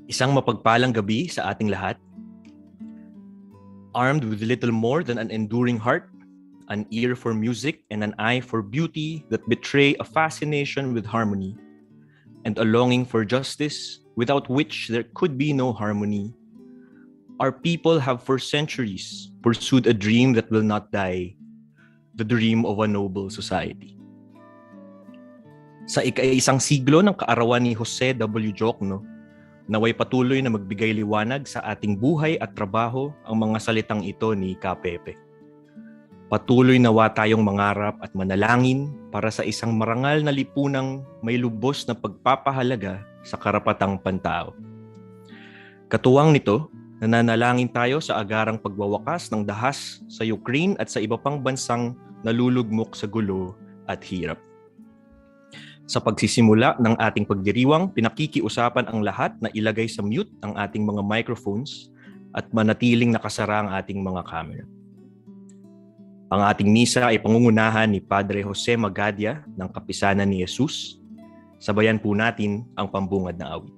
Isang mapagpalang gabi sa ating lahat. Armed with little more than an enduring heart, an ear for music, and an eye for beauty that betray a fascination with harmony, and a longing for justice without which there could be no harmony, our people have for centuries pursued a dream that will not die, the dream of a noble society. Sa ika-100 siglo ng kaarawan ni Jose W. Diokno, naway patuloy na magbigay liwanag sa ating buhay at trabaho ang mga salitang ito ni Pepe. Patuloy nawa tayong mangarap at manalangin para sa isang marangal na lipunang may lubos na pagpapahalaga sa karapatang pantao. Katuwang nito, nananalangin tayo sa agarang pagwawakas ng dahas sa Ukraine at sa iba pang bansang nalulugmok sa gulo at hirap. Sa pagsisimula ng ating pagdiriwang, pinakikiusapan ang lahat na ilagay sa mute ang ating mga microphones at manatiling nakasara ang ating mga camera. Ang ating misa ay pangungunahan ni Padre Jose Magadia ng Kapisanan ni Jesus. Sabayan po natin ang pambungad na awit.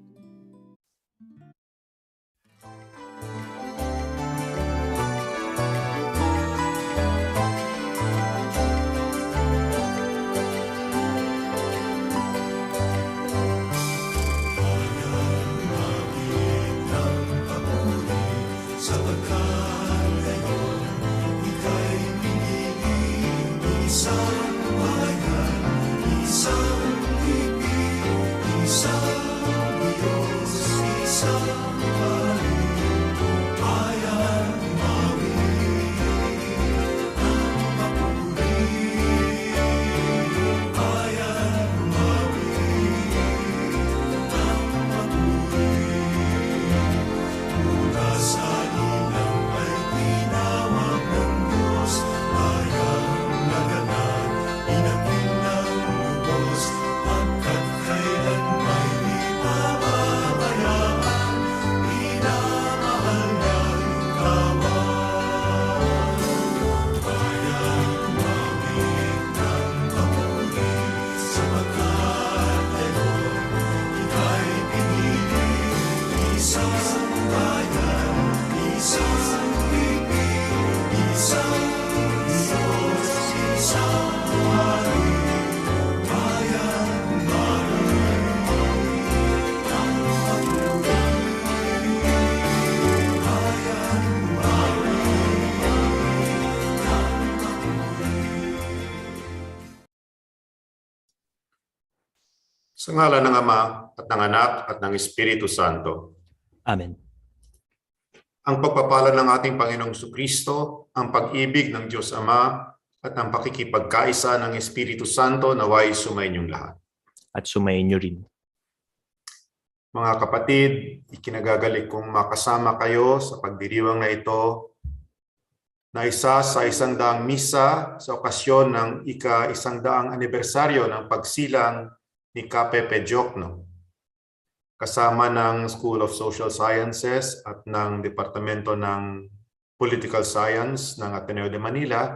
Sa ngalan ng Ama at ng Anak at ng Espiritu Santo. Amen. Ang pagpapala ng ating Panginoong Jesucristo, ang pag-ibig ng Diyos Ama at ang pakikipagkaisa ng Espiritu Santo naway sumayin niyong lahat. At sumayin niyo rin. Mga kapatid, ikinagagaling kong makasama kayo sa pagdiriwang na ito na isa sa 100 misa sa okasyon ng ika-100 anibersaryo ng pagsilang ni Pepe Diokno. Kasama ng School of Social Sciences at ng Departamento ng Political Science ng Ateneo de Manila,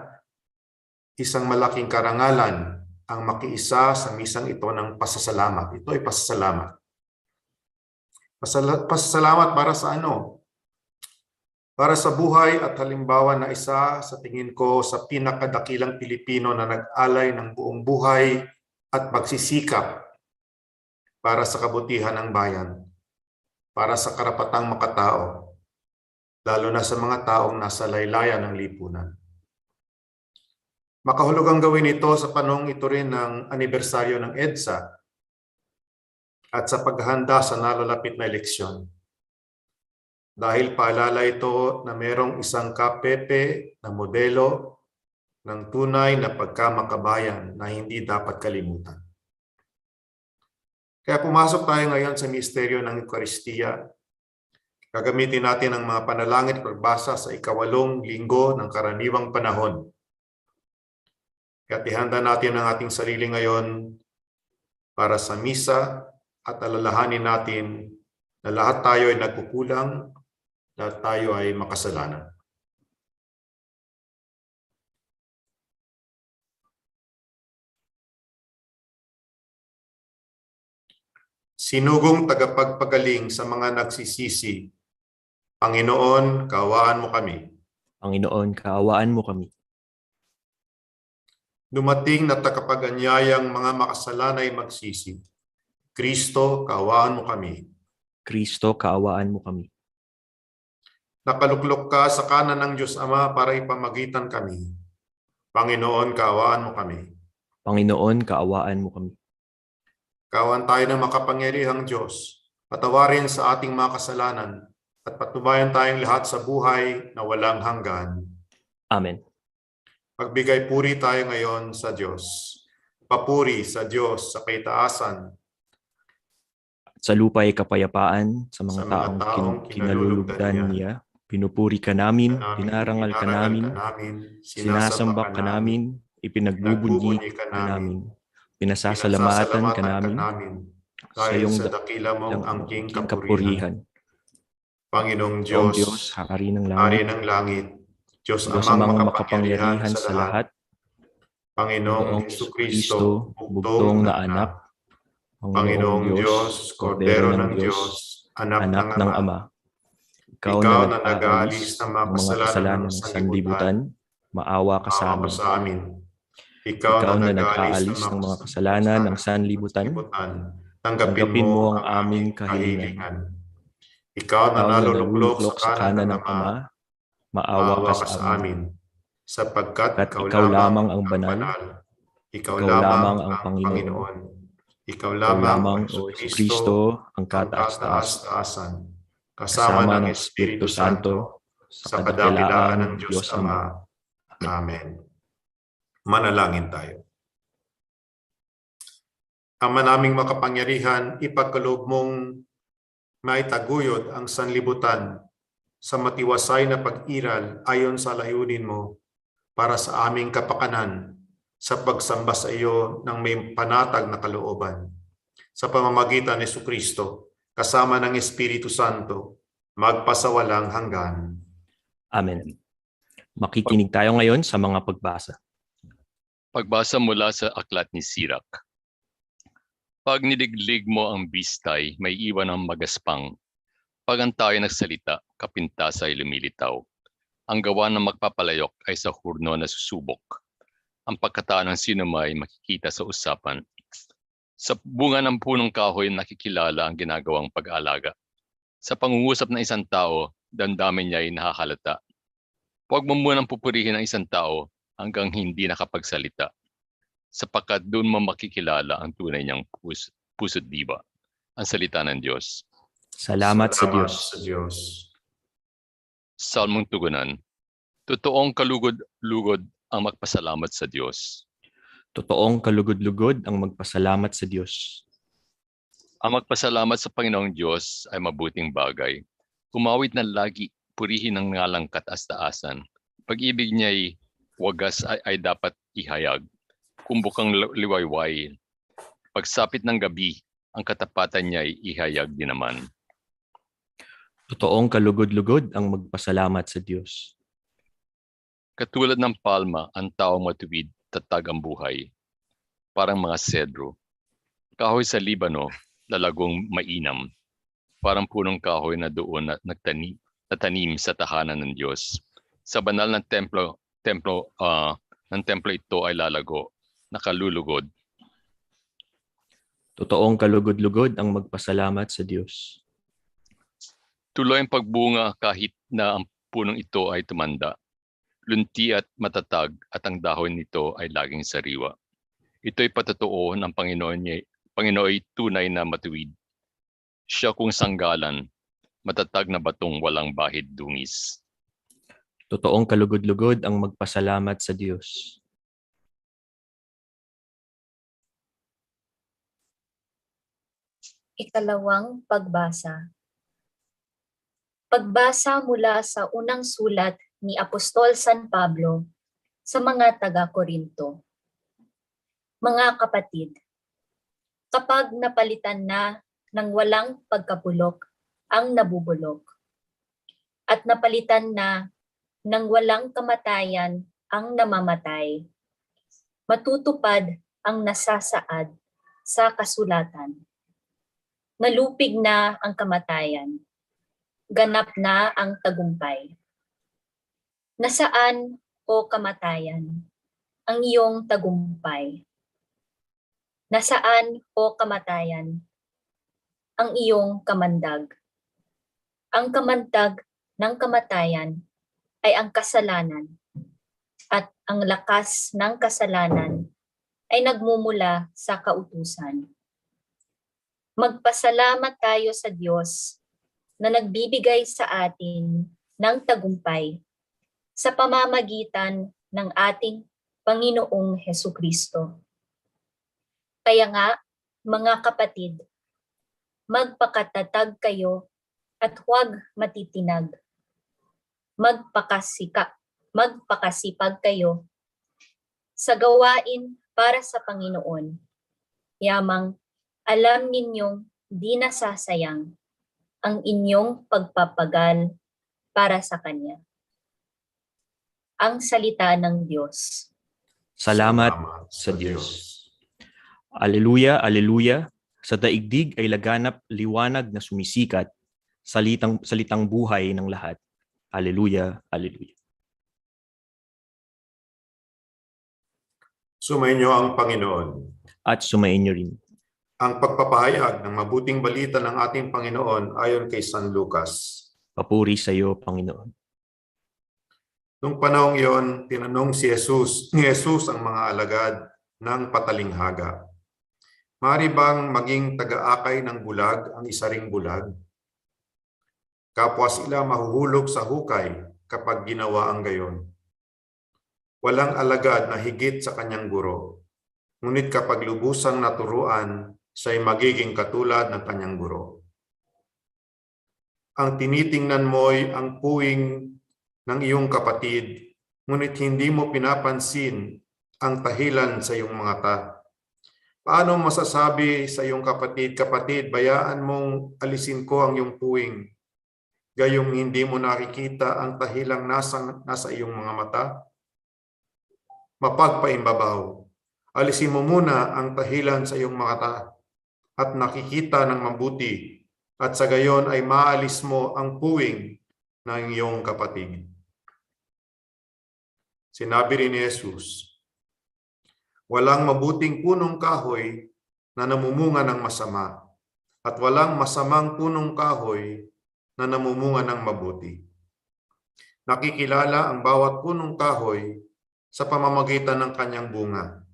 isang malaking karangalan ang makiisa sa misang ito ng pasasalamat. Ito ay pasasalamat. Pasasalamat para sa ano? Para sa buhay at halimbawa na isa sa tingin ko sa pinakadakilang Pilipino na nag-alay ng buong buhay at pagsisikap para sa kabutihan ng bayan, para sa karapatang makatao, lalo na sa mga taong nasa laylayan ng lipunan. Makahulugang gawin ito sa panahong ito rin ng anibersaryo ng EDSA at sa paghahanda sa nalalapit na eleksyon. Dahil paalala ito na mayroong isang Pepe na modelo ng tunay na pagkamakabayan na hindi dapat kalimutan. Kaya pumasok tayo ngayon sa misteryo ng Eucharistia. Gagamitin natin ang mga panalangin at pagbasa sa ika-8 linggo ng karaniwang panahon. Kaya ihanda natin ang ating sarili ngayon para sa misa at alalahanin natin na lahat tayo ay nagkukulang, lahat tayo ay makasalanan. Sinugong tagapagpagaling sa mga nagsisisi, Panginoon, kaawaan mo kami. Panginoon, kaawaan mo kami. Dumating na tagapag-anyayang mga makasalanay magsisi, Kristo, kaawaan mo kami. Kristo, kaawaan mo kami. Nakaluklok ka sa kanan ng Diyos Ama para ipamagitan kami. Panginoon, kaawaan mo kami. Panginoon, kaawaan mo kami. Kaawaan tayo ng makapangyarihang Diyos. Patawarin sa ating mga kasalanan at patnubayan tayong lahat sa buhay na walang hanggan. Amen. Magbigay puri tayo ngayon sa Diyos. Papuri sa Diyos sa kaitaasan. Sa lupa ay kapayapaan sa mga Sa mga taong taong kinalulugdan niya. Pinupuri ka namin, dinarangal ka namin, sinasamba ka namin, ipinagbubunyi ka namin, pinasasalamatan ka namin, sa iyong dakila mong angking kapurihan. kapurihan. Panginoong Diyos, Diyos, Hari ng Hari langit, ng langit, Diyos Diyos amang amang makapangyarihan sa lahat, Panginoong Panginoong Kristo, Jesucristo, bugtong na anak, Panginoong Diyos, Kordero ng Diyos, anak ng Ama. Ikaw na nag-aalis ng mga kasalanan ng sanlibutan, maawa ka sa amin. Ikaw na nag-aalis ng mga kasalanan ng sanlibutan, tanggapin mo ang aming kahilingan. Ikaw na naluluklok sa kanan ng Ama, maawa ka sa amin. Sapagkat Ikaw lamang ang banal, ikaw lamang ang Panginoon. Panginoon. Ikaw Ikaw lamang, o Kristo, Kristo, ang ang kataas-taas, kataas-taasan, kasama ng Espiritu Santo, sa kadakilaan ng Diyos Ama. Amen. Manalangin tayo. Ama naming makapangyarihan, ipagkaloob mong maitaguyod ang sanlibutan sa matiwasay na pag-iral ayon sa layunin mo para sa aming kapakanan sa pagsamba sa iyo ng may panatag na kalooban. Sa pamamagitan ni Jesucristo, kasama ng Espiritu Santo, magpasawalang hanggan. Amen. Makikinig tayo ngayon sa mga pagbasa. Pagbasa mula sa aklat ni Sirak. Pag niliglig mo ang bistay, may iwan ang magaspang. Pag ang tayo nagsalita, kapintas ay lumilitaw. Ang gawa ng magpapalayok ay sa hurno na susubok. Ang pagkataan ng sinumay makikita sa usapan. Sa bunga ng punong kahoy nakikilala ang ginagawang pag-aalaga. Sa pangungusap ng isang tao, damdamin niya ay nakakalata. Huwag mo munang pupurihin ang isang tao hanggang hindi nakapagsalita. Sapagkat doon mo makikilala ang tunay niyang puso't diwa. Ang salita ng Diyos. Salamat sa Diyos. Salmong tugunan. Totoong kalugod-lugod ang magpasalamat sa Diyos. Totoong kalugod-lugod ang magpasalamat sa Diyos. Ang magpasalamat sa Panginoong Diyos ay mabuting bagay. Umawit na lagi, purihin ang ngalang kataas-taasan. Pag-ibig niya'y wagas ay dapat ihayag. Kumbukang liwayway. Pagsapit ng gabi, ang katapatan niya'y ihayag din naman. Totoong kalugod-lugod ang magpasalamat sa Diyos. Katulad ng palma, ang taong matuwid, tatag ang buhay. Parang mga sedro. Kahoy sa Libano, lalagong mainam. Parang punong kahoy na doon natanim sa tahanan ng Diyos. Sa banal ng templo ito ay lalago, nakalulugod. Totoong kalugod-lugod ang magpasalamat sa Diyos. Tuloy ang pagbunga kahit na ang punong ito ay tumanda. Lunti at matatag at ang dahon nito ay laging sariwa. Ito'y patotoo ng Panginoon ay tunay na matuwid. Siya kung sanggalan, matatag na batong walang bahid dungis. Totoong kalugod-lugod ang magpasalamat sa Diyos. Ikalawang pagbasa. Pagbasa mula sa unang sulat ni Apostol San Pablo sa mga taga-Korinto. Mga kapatid, kapag napalitan na ng walang pagkabulok ang nabubulok, at napalitan na ng walang kamatayan ang namamatay, matutupad ang nasasaad sa kasulatan. Nalupig na ang kamatayan, ganap na ang tagumpay. Nasaan, o kamatayan, ang iyong tagumpay? Nasaan, o kamatayan, ang iyong kamandag? Ang kamandag ng kamatayan ay ang kasalanan, at ang lakas ng kasalanan ay nagmumula sa kautusan. Magpasalamat tayo sa Diyos na nagbibigay sa atin ng tagumpay sa pamamagitan ng ating Panginoong Hesukristo. Kaya nga, mga kapatid, magpakatatag kayo at huwag matitinag. Magpakasipag kayo sa gawain para sa Panginoon. Yamang alam ninyong di nasasayang ang inyong pagpapagal para sa Kanya. Ang salita ng Diyos. Salamat sa Diyos. Aleluya, aleluya. Sa daigdig ay laganap liwanag na sumisikat, salitang buhay ng lahat. Aleluya, aleluya. Sumainyo ang Panginoon. At sumainyo rin. Ang pagpapahayag ng mabuting balita ng ating Panginoon ayon kay San Lucas. Papuri sa iyo, Panginoon. Nung panahong iyon, tinanong ni Jesus ang mga alagad ng patalinghaga. Maaari bang maging taga-akay ng bulag ang isa ring bulag? Kapwa sila mahuhulog sa hukay kapag ginawa ang gayon. Walang alagad na higit sa kanyang guro. Ngunit kapag lubusang naturuan, siya'y magiging katulad ng kanyang guro. Ang tinitingnan mo'y ang puwing ng iyong kapatid, ngunit hindi mo pinapansin ang tahilan sa iyong mga mata. Paano masasabi sa iyong kapatid, bayaan mong alisin ko ang iyong puwing, gayong hindi mo nakikita ang tahilang nasa iyong mga mata? Mapagpaimbabaw, alisin mo muna ang tahilan sa iyong mata at nakikita ng mabuti, at sa gayon ay maalis mo ang puwing ng iyong kapatid. Sinabi rin ni Jesus, walang mabuting punong kahoy na namumunga ng masama, at walang masamang punong kahoy na namumunga ng mabuti. Nakikilala ang bawat punong kahoy sa pamamagitan ng kanyang bunga,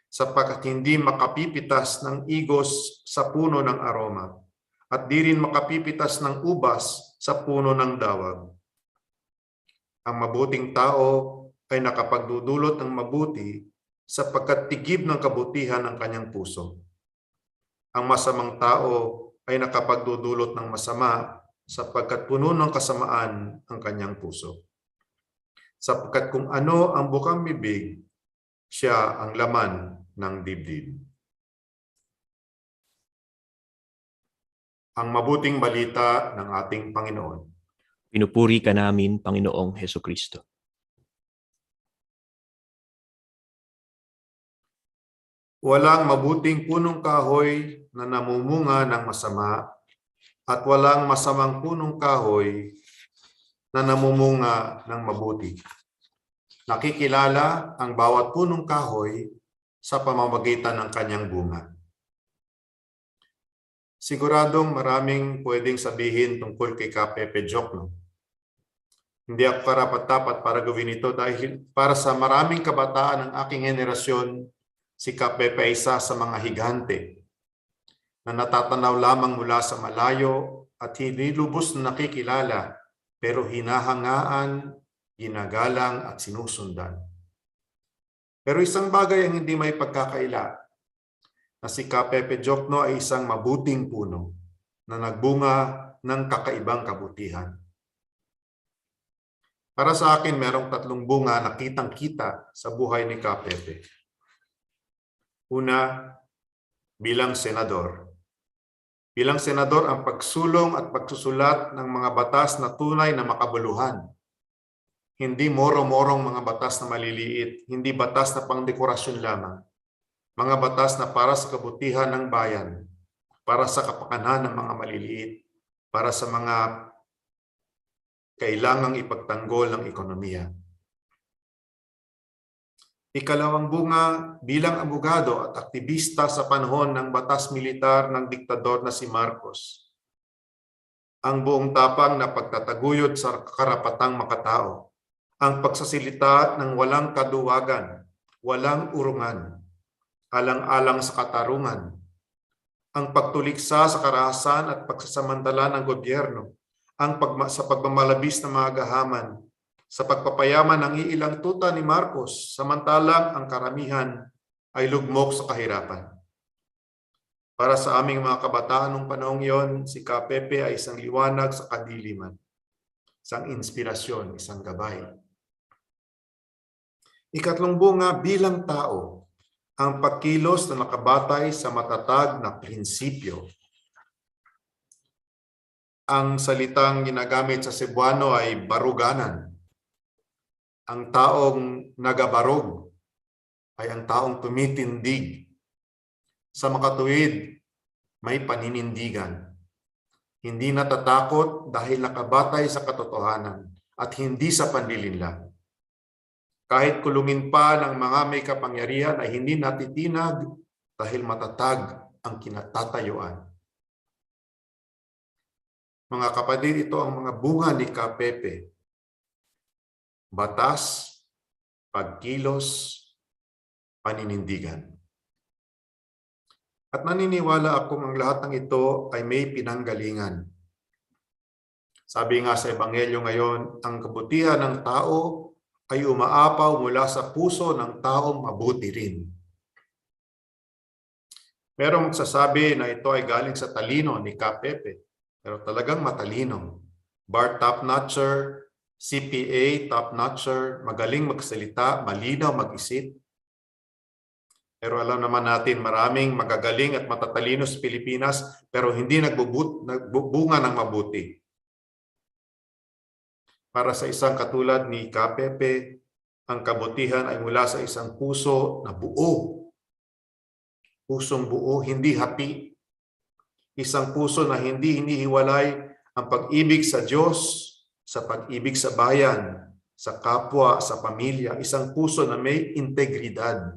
sapagkat hindi makapipitas ng igos sa puno ng aroma, at di rin makapipitas ng ubas sa puno ng dawag. Ang mabuting tao ay nakapagdudulot ng mabuti sapagkat tigib ng kabutihan ng kanyang puso. ang masamang tao ay nakapagdudulot ng masama sapagkat puno ng kasamaan ang kanyang puso. Sapagkat kung ano ang bukang bibig, siya ang laman ng dibdib. Ang mabuting balita ng ating Panginoon. Pinupuri ka namin, Panginoong Hesukristo. Walang mabuting punong kahoy na namumunga ng masama at walang masamang punong kahoy na namumunga ng mabuti. Nakikilala ang bawat punong kahoy sa pamamagitan ng kanyang bunga. Siguradong maraming pwedeng sabihin tungkol kay Pepe Diokno. Hindi ako karapat-dapat para gawin ito dahil para sa maraming kabataan ng aking henerasyon, si Pepe ay isa sa mga higante na natatanaw lamang mula sa malayo at hindi lubos na nakikilala pero hinahangaan, ginagalang at sinusundan. Pero isang bagay ang hindi may pagkakaila, na si Pepe Diokno ay isang mabuting puno na nagbunga ng kakaibang kabutihan. Para sa akin, merong 3 bunga na kitang-kita sa buhay ni Pepe. Una, bilang senador. Bilang senador, ang pagsulong at pagsusulat ng mga batas na tunay na makabuluhan. Hindi moro-morong mga batas na maliliit, hindi batas na pangdekorasyon lamang. Mga batas na para sa kabutihan ng bayan, para sa kapakanan ng mga maliliit, para sa mga kailangang ipagtanggol ng ekonomiya. Ikalawang bunga, bilang abogado at aktivista sa panahon ng batas militar ng diktador na si Marcos. Ang buong tapang na pagtataguyod sa karapatang makatao, ang pagsasilita ng walang kaduwagan, walang urungan, alang-alang sa katarungan, ang pagtuliksa sa karahasan at pagsasamantala ng gobyerno, sa pagmamalabis ng mga gahaman, sa pagpapayaman ng iilang tuta ni Marcos, samantalang ang karamihan ay lugmok sa kahirapan. Para sa aming mga kabataan noong panahong iyon, si Pepe ay isang liwanag sa kadiliman, isang inspirasyon, isang gabay. Ikatlong bunga, bilang tao, ang pagkilos na nakabatay sa matatag na prinsipyo. Ang salitang ginagamit sa Cebuano ay baruganan. Ang taong nagabarog ay ang taong tumitindig. Sa makatuwid, may paninindigan. Hindi natatakot dahil nakabatay sa katotohanan at hindi sa panlilinlang. Kahit kulungin pa ng mga may kapangyarihan ay hindi natitinag dahil matatag ang kinatatayuan. Mga kapatid, ito ang mga bunga ni Pepe. Batas, pagkilos, paninindigan. At naniniwala akong ang lahat ng ito ay may pinanggalingan. Sabi nga sa Ebanghelyo ngayon, ang kabutihan ng tao ay umaapaw mula sa puso ng taong mabuti rin. Merong magsasabi na ito ay galing sa talino ni Pepe, pero talagang matalino. Bar top-notcher, CPA top-notcher, magaling magsalita, malinaw mag-isip. Pero alam naman natin, maraming magagaling at matatalino sa Pilipinas, pero hindi nagbubunga ng mabuti. Para sa isang katulad ni Pepe, ang kabutihan ay mula sa isang puso na buo. Pusong buo, hindi hapi. Isang puso na hindi hinihiwalay ang pag-ibig sa Diyos, sa pag-ibig sa bayan, sa kapwa, sa pamilya. Isang puso na may integridad.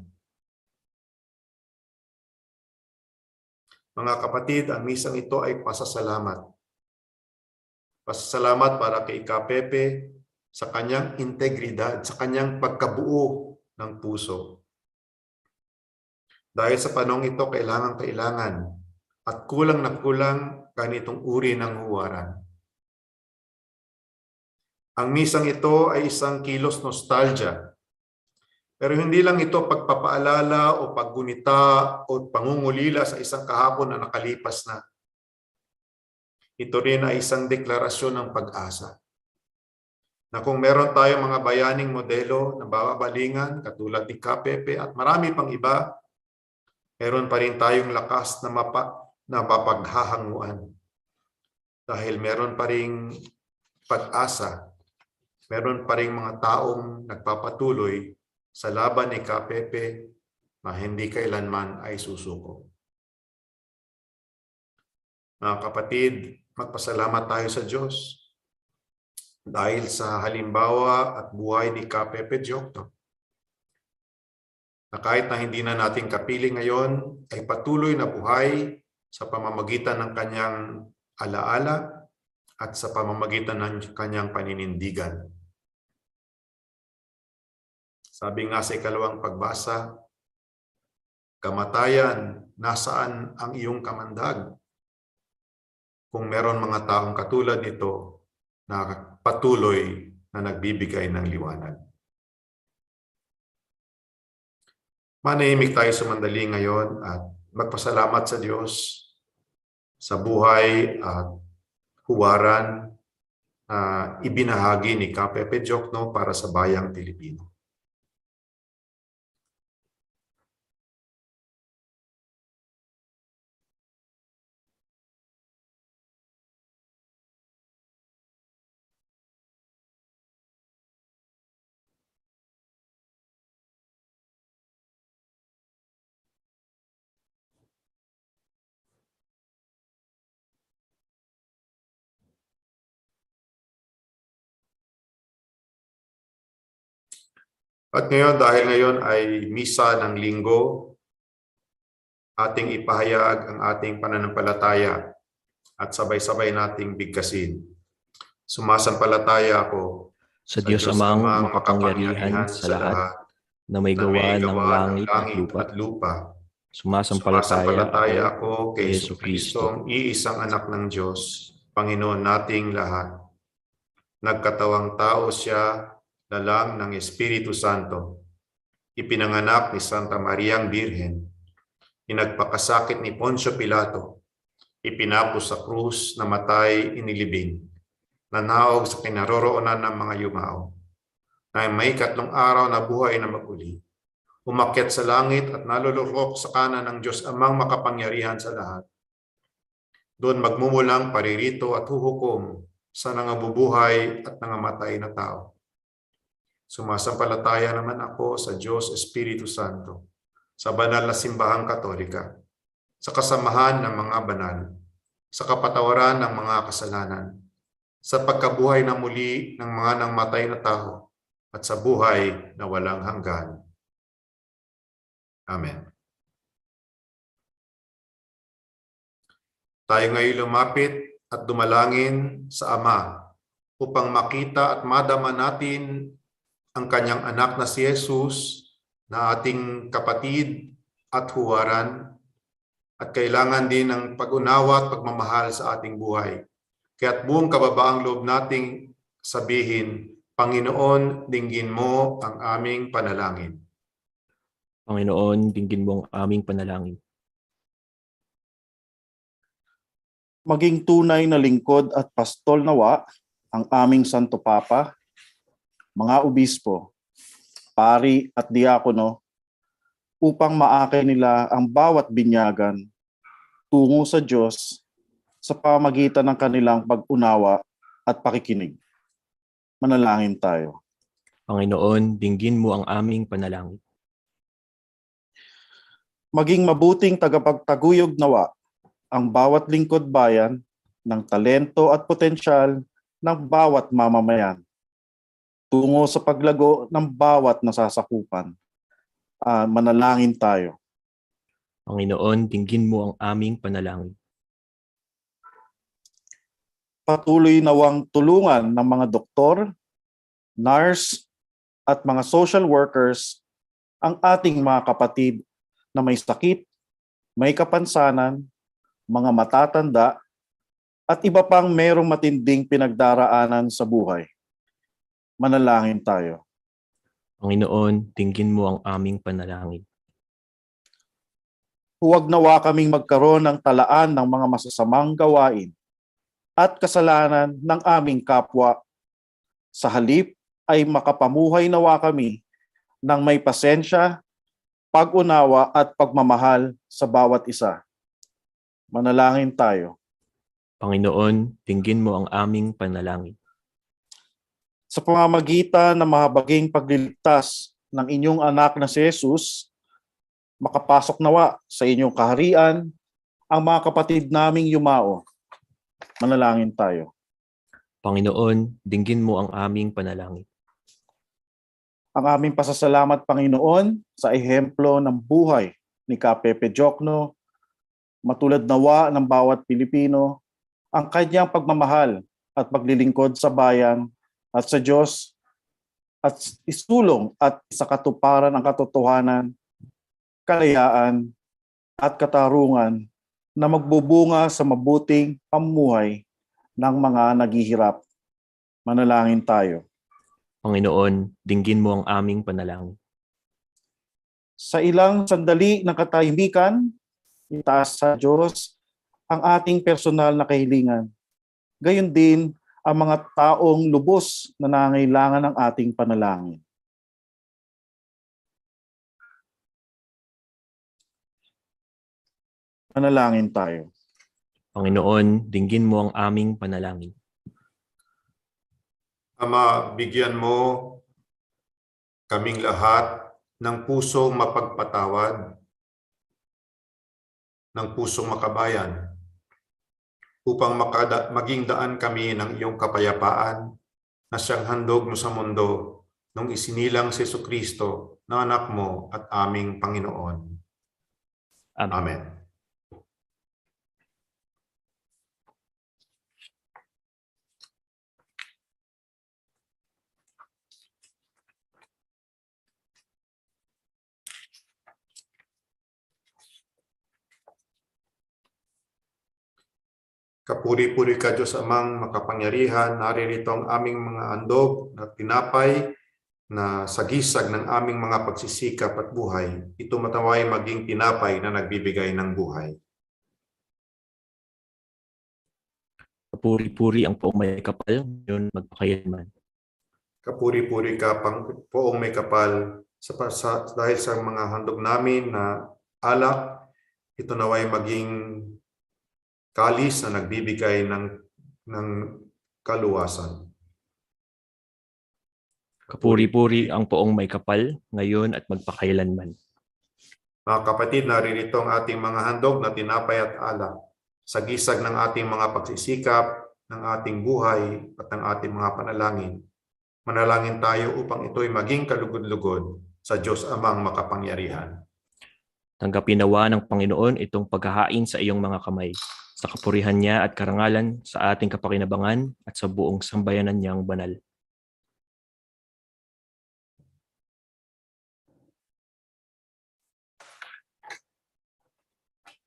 Mga kapatid, ang misang ito ay pasasalamat. Pasasalamat para kay Pepe sa kanyang integridad, sa kanyang pagkabuo ng puso. Dahil sa panahong ito, kailangan at kulang na kulang ganitong uri ng huwaran. Ang misang ito ay isang kilos nostalgia. Pero hindi lang ito pagpapaalala o paggunita o pangungulila sa isang kahapon na nakalipas na. Ito rin ay isang deklarasyon ng pag-asa. Na kung meron tayong mga bayaning modelo na babalingan, katulad ni Pepe at marami pang iba, meron pa rin tayong lakas na mapaghahanguan. Dahil meron pa rin pag-asa, meron pa rin mga taong nagpapatuloy sa laban ni Pepe na hindi kailanman ay susuko. Mga kapatid, magpasalamat tayo sa Diyos dahil sa halimbawa at buhay ni Pepe Diokno, na kahit na hindi na natin kapiling ngayon, ay patuloy na buhay sa pamamagitan ng kanyang alaala at sa pamamagitan ng kanyang paninindigan. Sabi nga sa ikalawang pagbasa, kamatayan, nasaan ang iyong kamandag? Kung meron mga taong katulad nito na patuloy na nagbibigay ng liwanag. Manahimik tayo sumandali ngayon at magpasalamat sa Diyos sa buhay at huwaran na ibinahagi ni Pepe Diokno para sa bayang Pilipino. At ngayon, dahil ngayon ay Misa ng Linggo, ating ipahayag ang ating pananampalataya at sabay-sabay nating bigkasin. Sumasampalataya ako Sa Diyos Amang makapangyarihan sa lahat, na may gawa ng langit at lupa. Sumasampalataya ako kay Jesucristo, iisang anak ng Diyos, Panginoon nating lahat. Nagkatawang tao siya, dalang ng Espiritu Santo. Ipinanganak ni Santa Mariang Birhen. Inagpakasakit ni Poncio Pilato. Ipinapos sa krus, namatay, inilibing. Nanaog sa kinaroroonan ng mga yumao. Na may 3 araw na buhay na maguli. Umakyat sa langit at nalulurok sa kanan ng Diyos Amang makapangyarihan sa lahat. Doon magmumulang paririto at huhukom sa nangabubuhay at nangamatay na tao. Sumasampalataya naman ako sa Diyos Espiritu Santo, sa banal na simbahang Katolika, sa kasamahan ng mga banal, sa kapatawaran ng mga kasalanan, sa pagkabuhay na muli ng mga nangmatay na tao, at sa buhay na walang hanggan. Amen. Tayo ngayon lumapit at dumalangin sa Ama upang makita at madama natin ang kanyang anak na si Jesus na ating kapatid at huwaran at kailangan din ng pag-unawa at pagmamahal sa ating buhay. Kaya't buong kababaang loob nating sabihin, Panginoon, dinggin mo ang aming panalangin. Panginoon, dinggin mo ang aming panalangin. Maging tunay na lingkod at pastol nawa ang aming Santo Papa, mga obispo, pari at diakono, upang maakay nila ang bawat binyagan tungo sa Diyos sa pamagitan ng kanilang pag-unawa at pakikinig. Manalangin tayo. Panginoon, dinggin mo ang aming panalangin. Maging mabuting tagapagtaguyod nawa ang bawat lingkod bayan ng talento at potensyal ng bawat mamamayan tungo sa paglago ng bawat nasasakupan. Manalangin tayo. Panginoon, dinggin mo ang aming panalangin. Patuloy nawang tulungan ng mga doktor, nurse, at mga social workers ang ating mga kapatid na may sakit, may kapansanan, mga matatanda, at iba pang mayroong matinding pinagdaraanan sa buhay. Manalangin tayo. Panginoon, dinggin mo ang aming panalangin. Huwag nawa kaming magkaroon ng talaan ng mga masasamang gawain at kasalanan ng aming kapwa. Sa halip ay makapamuhay nawa kami ng may pasensya, pag-unawa at pagmamahal sa bawat isa. Manalangin tayo. Panginoon, dinggin mo ang aming panalangin. Sa pamamagitan ng mahabaging pagliligtas ng inyong anak na si Jesus, makapasok nawa sa inyong kaharian ang mga kapatid naming yumao. Manalangin tayo. Panginoon, dinggin mo ang aming panalangin. Ang aming pasasalamat, Panginoon, sa ehemplo ng buhay ni Pepe Diokno, matulad nawa ng bawat Pilipino, ang kanyang pagmamahal at paglilingkod sa bayan at sa Diyos at isulong at sa katuparan ng katotohanan, kalayaan at katarungan na magbubunga sa mabuting pamumuhay ng mga naghihirap. Manalangin tayo. Panginoon, dinggin mo ang aming panalangin. Sa ilang sandali ng katahimikan, itaas sa Diyos ang ating personal na kahilingan. Gayon din ang mga taong lubos na nangangailangan ng ating panalangin. Manalangin tayo. Panginoon, dinggin mo ang aming panalangin. Ama, bigyan mo kaming lahat ng pusong mapagpatawad, ng pusong makabayan, upang maging daan kami ng iyong kapayapaan na siyang handog mo sa mundo nung isinilang si Jesucristo na anak mo at aming Panginoon. Amen. Amen. Kapuri-puri ka, Diyos Amang makapangyarihan, naririto ang aming mga handog na tinapay na sagisag ng aming mga pagsisikap at buhay. Ito mataway maging tinapay na nagbibigay ng buhay. Kapuri-puri ang poong may kapal, ngayon magpakailanman. Kapuri-puri ka, poong may kapal, dahil sa mga handog namin na alak, ito naway maging kalis na nagbibigay ng kaluwasan. Kapuri-puri ang poong may kapal, ngayon at magpakailanman. Mga kapatid, naririto ang ating mga handog na tinapay at alak. Sa gisag ng ating mga pagsisikap, ng ating buhay at ng ating mga panalangin. Manalangin tayo upang ito'y maging kalugod-lugod sa Diyos Amang makapangyarihan. Tanggapin nawa ng Panginoon itong paghahain sa iyong mga kamay, sa kapurihan niya at karangalan, sa ating kapakinabangan at sa buong sambayanan niyang banal.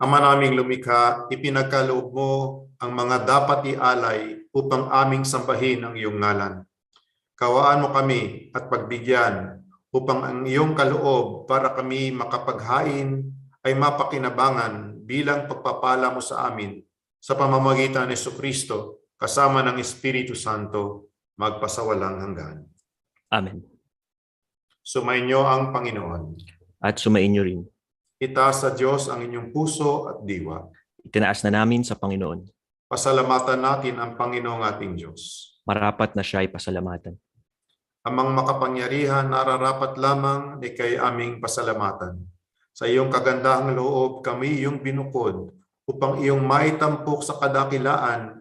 Ama naming lumikha, ipinagkaloob mo ang mga dapat ialay upang aming sambahin ang iyong ngalan. Kawaan mo kami at pagbigyan upang ang iyong kaloob para kami makapaghain ay mapakinabangan bilang pagpapala mo sa amin sa pamamagitan ni Jesucristo kasama ng Espiritu Santo magpasawalang hanggan. Amen. Sumainyo ang Panginoon. At sumainyo rin. Itaas sa Diyos ang inyong puso at diwa. Itinaas na namin sa Panginoon. Pasalamatan natin ang Panginoong ating Diyos. Marapat na siya ay pasalamatan. Amang makapangyarihan, nararapat lamang ni kay aming pasalamatan. Sa iyong kagandahang loob, kami iyong binukod upang iyong maitampok sa kadakilaan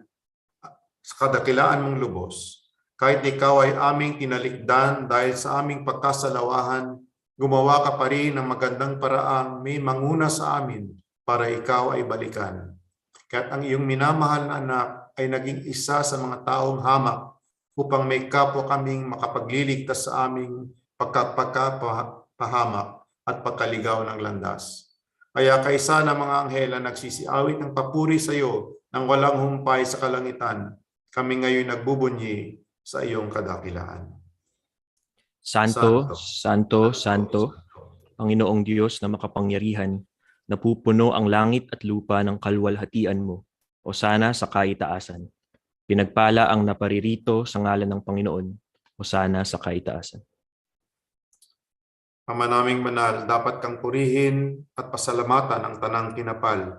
mong lubos. Kahit ikaw ay aming tinalikdan dahil sa aming pagkasalawahan, gumawa ka pa rin ng magandang paraang may manguna sa amin para ikaw ay balikan. Kaya't ang iyong minamahal na anak ay naging isa sa mga taong hamak upang may kapwa kaming makapagliligtas sa aming pagkapahamak at pagkaligaw ng landas. Kaya kaisa ng mga anghel na nagsisiawit ng papuri sa iyo nang walang humpay sa kalangitan, kami ngayon nagbubunyi sa iyong kadakilaan. Santo, Santo, Santo, Panginoong Diyos na makapangyarihan, napupuno ang langit at lupa ng kalwalhatian mo, o sana sa kaitaasan. Pinagpala ang naparirito sa ngalan ng Panginoon, o sana sa kaitaasan. Ama naming banal, dapat kang purihin at pasalamatan ang tanang kinapal,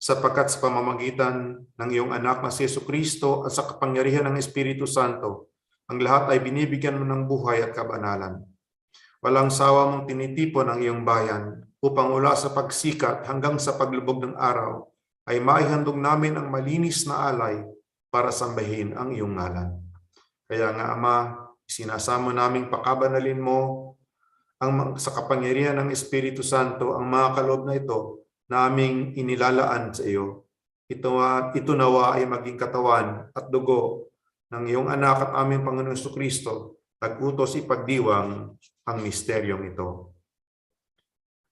sapagkat sa pamamagitan ng iyong anak na si Jesucristo at sa kapangyarihan ng Espiritu Santo, ang lahat ay binibigyan mo ng buhay at kabanalan. Walang sawa mong tinitipon ang iyong bayan upang mula sa pagsikat hanggang sa paglubog ng araw ay maihandog namin ang malinis na alay para sambahin ang iyong ngalan. Kaya nga Ama, sinasamo naming pakabanalin mo sa kapangyarihan ng Espiritu Santo ang mga kaloob na ito na aming inilalaan sa iyo. Ito nawa ay maging katawan at dugo ng iyong anak at aming Panginoon Jesucristo, nag-utos ipagdiwang ang misteryong ito.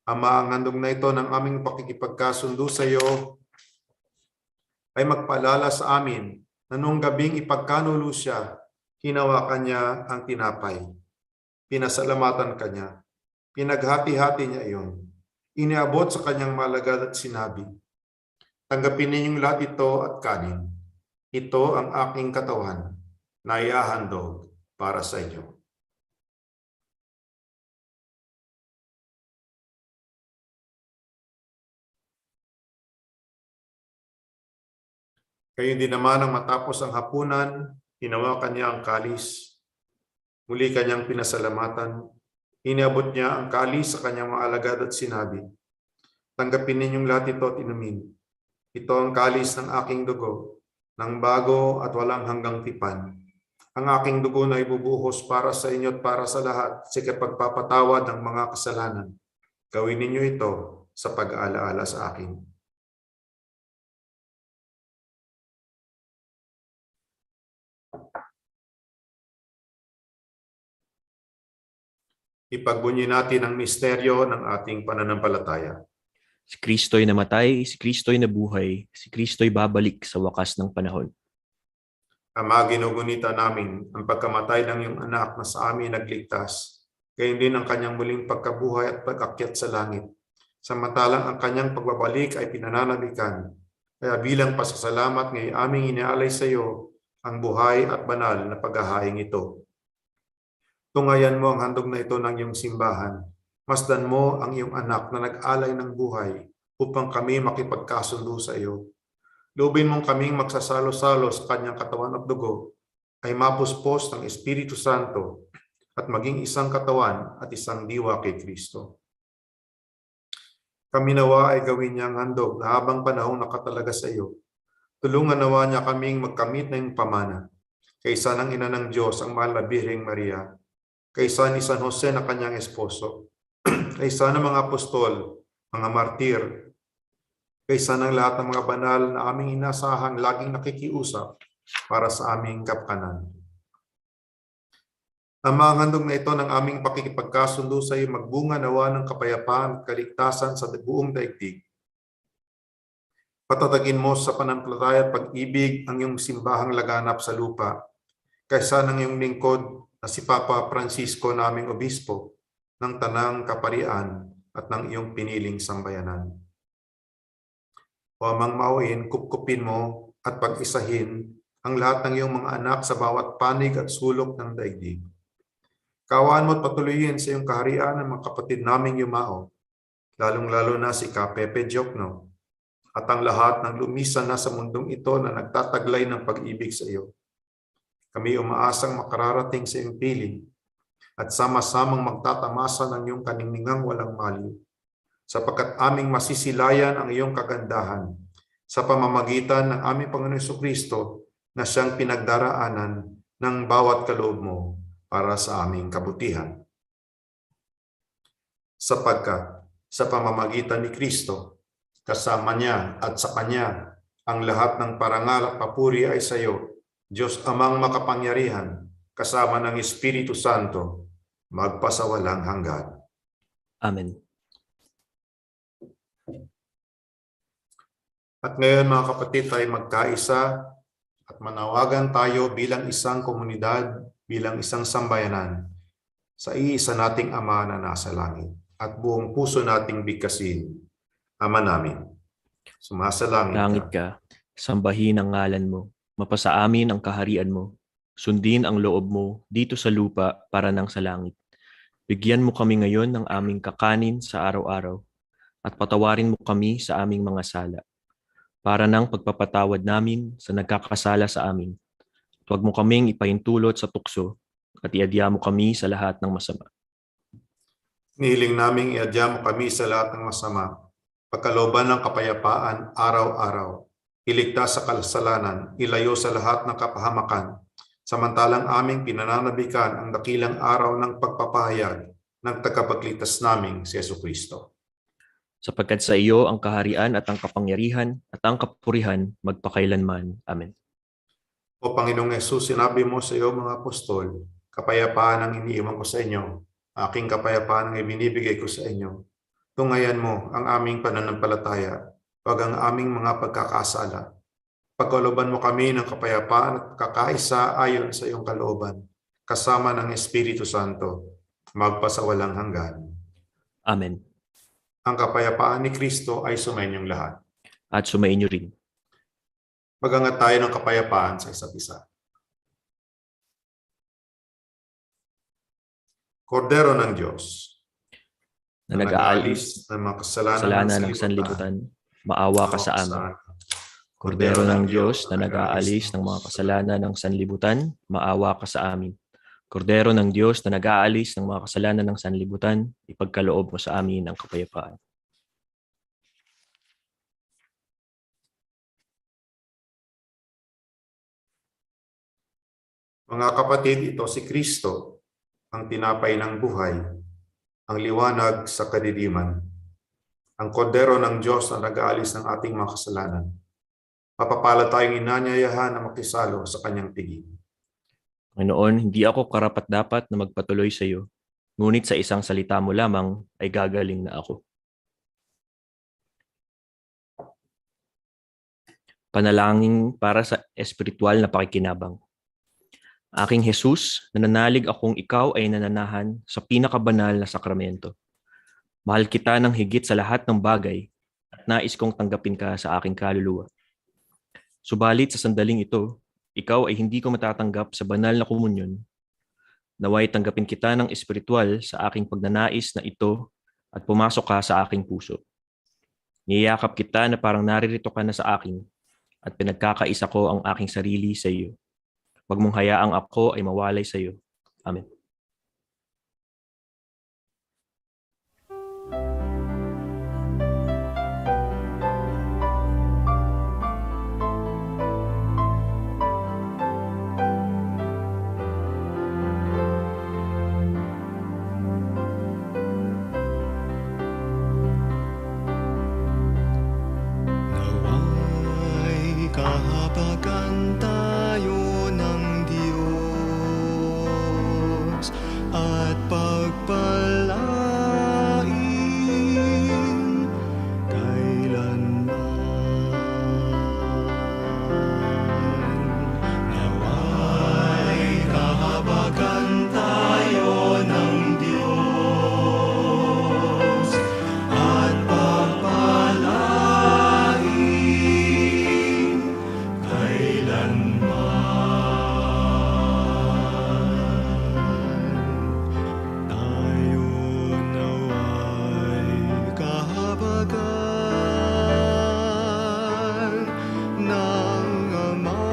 Ama, ang handog na ito ng aming pakikipagkasundo sa iyo ay magpaalala sa amin na noong gabing ipagkanulo siya, hinawakan niya ang tinapay. Pinasalamatan kanya. Pinaghati-hati niya iyon. Iniabot sa kanyang malagad at sinabi, tanggapin ninyong lahat ito at kanin. Ito ang aking katawan na iahandog para sa inyo. Kayo din naman ang matapos ang hapunan, hinawakan niya ang kalis. Muli kanyang pinasalamatan. Iniabot niya ang kalis sa kanyang mga alagad at sinabi, tanggapin ninyong lahat ito at inumin. Ito ang kalis ng aking dugo, ng bago at walang hanggang tipan. Ang aking dugo na ibubuhos para sa inyo at para sa lahat sa pagpapatawad ng mga kasalanan. Gawin ninyo ito sa pag-aalaala sa akin. Ipagbunyi natin ang misteryo ng ating pananampalataya. Si Kristo'y namatay, si Kristo'y nabuhay, si Kristo'y babalik sa wakas ng panahon. Ama, ginugunita namin ang pagkamatay ng iyong anak na sa amin nagligtas, gayon din ang kanyang muling pagkabuhay at pag-akyat sa langit. Samantalang ang kanyang pagbabalik ay pinananabikan. Kaya bilang pasasalamat ngayon aming inialay sa iyo ang buhay at banal na paghahaing ito. Tungayan mo ang handog na ito ng iyong simbahan. Masdan mo ang iyong anak na nag-alay ng buhay upang kami makipagkasundo sa iyo. Loobin mong kaming magsasalo-salo sa kanyang katawan at dugo ay mapuspos ng Espiritu Santo at maging isang katawan at isang diwa kay Kristo. Kami nawa ay gawin niyang handog na habang panahong nakatalaga sa iyo. Tulungan nawa niya kaming magkamit ng pamana. Kaysa ng ina ng Diyos ang mahal na Birheng Maria, kaysa ni San Jose na kanyang esposo, kaysa ng mga apostol, mga martir, kaysa ng lahat ng mga banal na aming inasahang laging nakikiusap para sa aming kapakanan. Ang mga handog na ito ng aming pakikipagkasundo sa iyo magbunga nawa ng kapayapaan at kaligtasan sa buong daigdig. Patatagin mo sa pananampalataya at pag-ibig ang iyong simbahang laganap sa lupa, kaysa ng iyong lingkod na si Papa Francisco naming obispo ng Tanang Kaparian at ng iyong piniling sambayanan. O Amang Mauin, kupkupin mo at pag-isahin ang lahat ng iyong mga anak sa bawat panig at sulok ng daigdig. Kawaan mo at patuloyin sa iyong kaharian ng mga kapatid naming yumao, lalong-lalo na si Pepe Diokno, at ang lahat ng lumisan na sa mundong ito na nagtataglay ng pag-ibig sa iyo. Kami umaasang makararating sa iyong piling at sama-samang magtatamasa ng iyong kaningningang walang maliw, sapagkat aming masisilayan ang iyong kagandahan sa pamamagitan ng aming Panginoon Jesucristo na siyang pinagdaraanan ng bawat kaloob mo para sa aming kabutihan. Sapagkat sa pamamagitan ni Kristo, kasama niya at sa Kanya, ang lahat ng parangal at papuri ay sa iyo, Diyos Amang makapangyarihan, kasama ng Espiritu Santo, magpasawalang hanggan. Amen. At ngayon mga kapatid, tayo magkaisa at manawagan tayo bilang isang komunidad, bilang isang sambayanan, sa iisa nating Ama na nasa langit at buong puso nating bigkasin, Ama namin, sumasalangit Langit ka. ka, sambahin ang ngalan mo, mapasa amin ang kaharian mo, sundin ang loob mo dito sa lupa para nang sa langit. Bigyan mo kami ngayon ng aming kakanin sa araw-araw at patawarin mo kami sa aming mga sala para nang pagpapatawad namin sa nagkakasala sa amin. Huwag mo kaming ipahintulot sa tukso at iadya mo kami sa lahat ng masama. Nihiling naming iadya mo kami sa lahat ng masama, pagkalooban ng kapayapaan araw-araw, iligtas sa kasalanan, ilayo sa lahat ng kapahamakan, samantalang aming pinananabikan ang dakilang araw ng pagpapahayag ng tagapagligtas naming si Jesucristo. Sapagkat sa iyo ang kaharian at ang kapangyarihan at ang kapurihan magpakailanman. Amen. O Panginoong Yesus, sinabi mo sa iyo mga apostol, kapayapaan ang iniiwan ko sa inyo, aking kapayapaan ang ibinibigay ko sa inyo. Tungayan mo ang aming pananampalataya, wag ang aming mga pagkakasala. Pagkalooban mo kami ng kapayapaan at kakaisa ayon sa iyong kalooban, kasama ng Espiritu Santo, magpasawalang hanggan. Amen. Ang kapayapaan ni Kristo ay sumainyong lahat. At sumainyo rin. Magangat tayo ng kapayapaan sa isa't isa. Kordero ng Diyos, Na nag-aalis ng mga kasalanan ng sanlibutan, maawa ka sa amin. Kordero ng Diyos na nag-aalis ng mga kasalanan ng sanlibutan, maawa ka sa amin. Kordero ng Diyos na nag-aalis ng mga kasalanan ng sanlibutan, ipagkaloob mo sa amin ang kapayapaan. Mga kapatid, ito si Kristo, ang tinapay ng buhay, ang liwanag sa kadiliman, ang kordero ng Diyos na nag-aalis ng ating mga kasalanan. Mapapalad tayong inaanyayahan na makisalo sa kanyang tiging. Panginoon, hindi ako karapat-dapat na magpatuloy sa iyo, ngunit sa isang salita mo lamang ay gagaling na ako. Panalangin para sa espiritual na pakikinabang. Aking Jesus, nananalig akong ikaw ay nananahan sa pinakabanal na sakramento. Mahal kita ng higit sa lahat ng bagay at nais kong tanggapin ka sa aking kaluluwa. Subalit sa sandaling ito, ikaw ay hindi ko matatanggap sa banal na komunyon. Naway tanggapin kita ng espiritual sa aking pagnanais na ito at pumasok ka sa aking puso. Niyayakap kita na parang naririto ka na sa akin at pinagkakaisa ko ang aking sarili sa iyo. Huwag mong hayaang ako ay mawalay sa iyo. Amen. Naway kahabagan tayo ng Diyos at pagpalain kailanman. Naway kahabagan tayo ng Diyos at pagpalain kailanman. Tayo naway kahabagan ng Ama,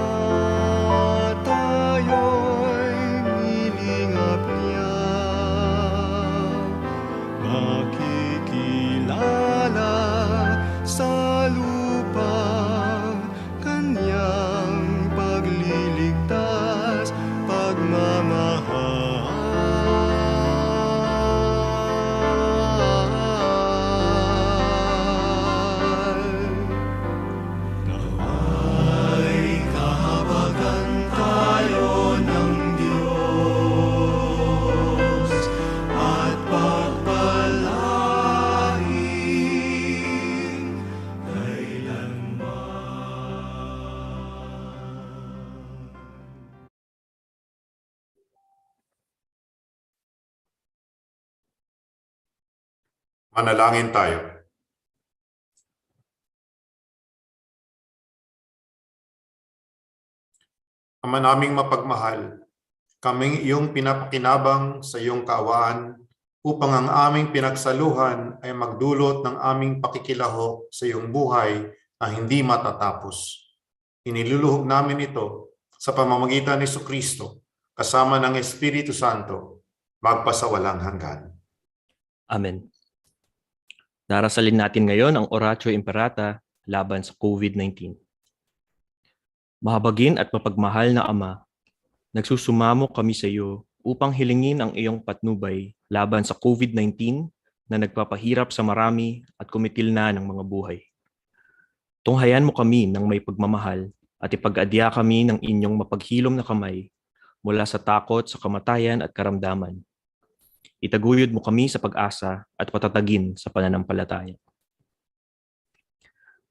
tayo'y nilingap niya, makikilala sa lupa kanyang pagliligtas, pagmamahal. Naway kahabagan tayo ng Diyos at pagpalain Manalangin tayo. Ama naming mapagmahal, kaming iyong pinapakinabang sa iyong kaawaan upang ang aming pinagsaluhan ay magdulot ng aming pakikilahok sa iyong buhay na hindi matatapos. Iniluluhog namin ito sa pamamagitan ni Jesucristo kasama ng Espiritu Santo magpasawalang hanggan. Amen. Darasalin natin ngayon ang Oratio Imperata laban sa COVID-19. Mahabagin at mapagmahal na Ama, nagsusumamo kami sa iyo upang hilingin ang iyong patnubay laban sa COVID-19 na nagpapahirap sa marami at kumitil na ng mga buhay. Tunghayan mo kami ng may pagmamahal at ipag-adya kami ng inyong mapaghilom na kamay mula sa takot sa kamatayan at karamdaman. Itaguyod mo kami sa pag-asa at patatagin sa pananampalataya.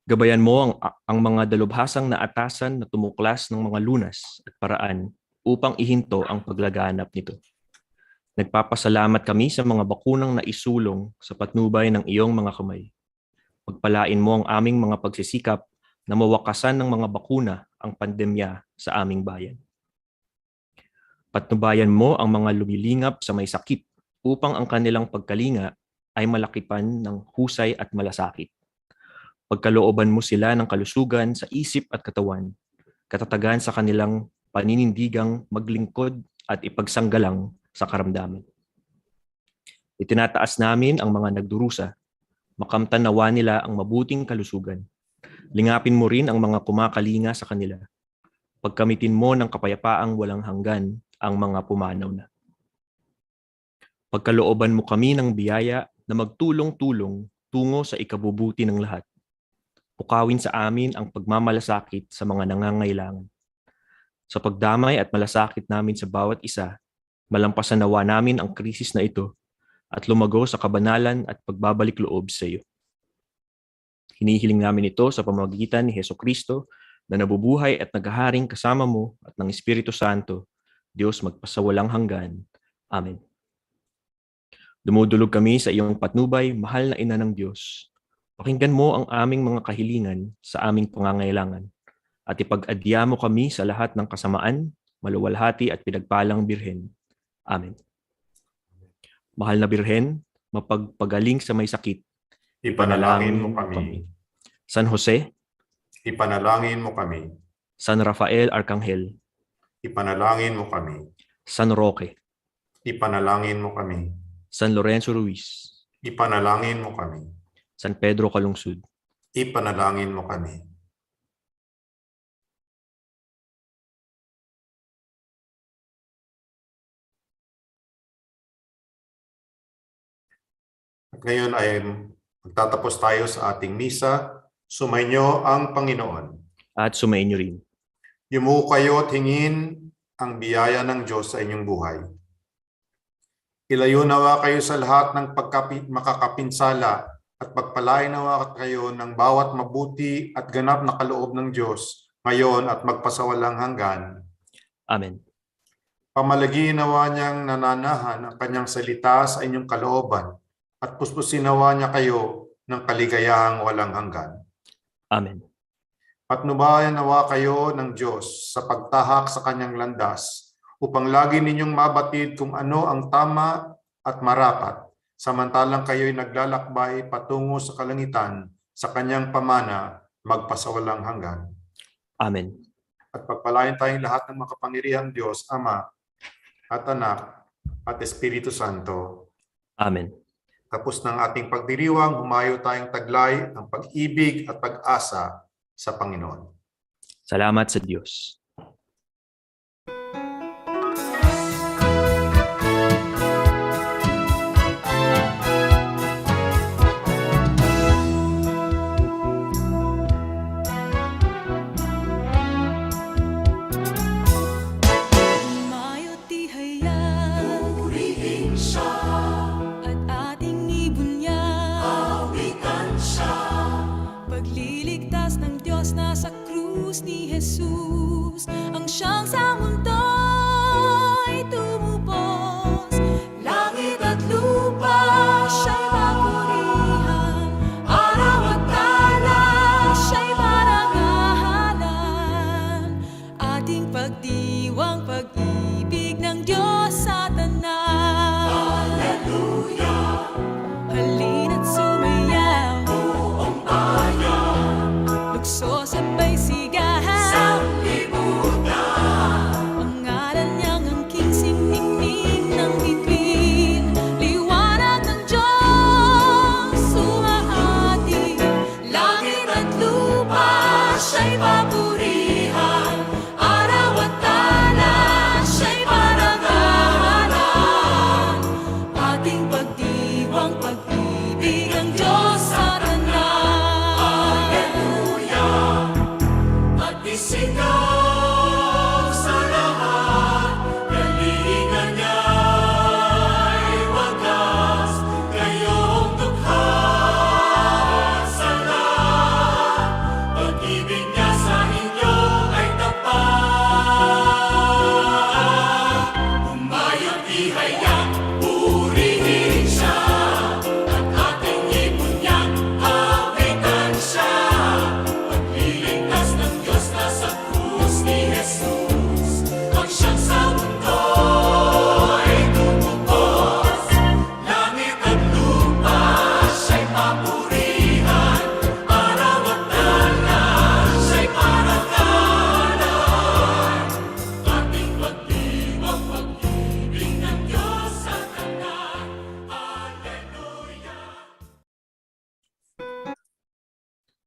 Gabayan mo ang mga dalubhasang na atasan na tumuklas ng mga lunas at paraan upang ihinto ang paglaganap nito. Nagpapasalamat kami sa mga bakunang naisulong sa patnubay ng iyong mga kamay. Pagpalain mo ang aming mga pagsisikap na mawakasan ng mga bakuna ang pandemya sa aming bayan. Patnubayan mo ang mga lumilingap sa may sakit upang ang kanilang pagkalinga ay malakipan ng husay at malasakit. Pagkalooban mo sila ng kalusugan sa isip at katawan, katatagan sa kanilang paninindigang maglingkod at ipagsanggalang sa karamdaman. Itinataas namin ang mga nagdurusa, makamtan nawa nila ang mabuting kalusugan. Lingapin mo rin ang mga kumakalinga sa kanila. Pagkamitin mo ng kapayapaang walang hanggan ang mga pumanaw na. Pagkalooban mo kami ng biyaya na magtulong-tulong tungo sa ikabubuti ng lahat. Pukawin sa amin ang pagmamalasakit sa mga nangangailangan. Sa pagdamay at malasakit namin sa bawat isa, malampasan nawa namin ang krisis na ito at lumago sa kabanalan at pagbabalik loob sa iyo. Hinihiling namin ito sa pamamagitan ni Jesucristo na nabubuhay at naghaharing kasama mo at ng Espiritu Santo, Diyos magpasawalang hanggan. Amen. Dumudulog kami sa iyong patnubay, mahal na Ina ng Diyos. Pakinggan mo ang aming mga kahilingan sa aming pangangailangan at ipag-adya mo kami sa lahat ng kasamaan, maluwalhati at pinagpalang Birhen. Amen. Mahal na Birhen, mapagpagaling sa may sakit, Ipanalangin mo kami. San Jose, Ipanalangin mo kami. San Rafael Arcangel, Ipanalangin mo kami. San Roque, Ipanalangin mo kami. San Lorenzo Ruiz, Ipanalangin mo kami. San Pedro Calungsod, Ipanalangin mo kami. At ngayon ay magtatapos tayo sa ating misa. Sumainyo ang Panginoon. at sumainyo rin. Yumuko kayo at hingin ang biyaya ng Diyos sa inyong buhay. Ilayo nawa kayo sa lahat ng makakapinsala at pagpalain nawa kayo ng bawat mabuti at ganap na kaloob ng Diyos ngayon at magpasawalang hanggan. Amen. Pamalagi nawa niyang nananahan ang kanyang salita sa inyong kalooban at puspusin nawa niya kayo ng kaligayahang walang hanggan. Amen. Patnubayan nawa kayo ng Diyos sa pagtahak sa kanyang landas upang lagi ninyong mabatid kung ano ang tama at marapat, samantalang kayo'y naglalakbay patungo sa kalangitan sa kanyang pamana magpasawalang hanggan. Amen. At pagpalain tayong lahat ng makapangyarihang Diyos, Ama at Anak at Espiritu Santo. Amen. Tapos ng ating pagdiriwang, humayo tayong taglay ng pag-ibig at pag-asa sa Panginoon. Salamat sa Diyos. Ni Jesus ang siyang sa mundo'y tumubos, langit at lupa siya'y papuri.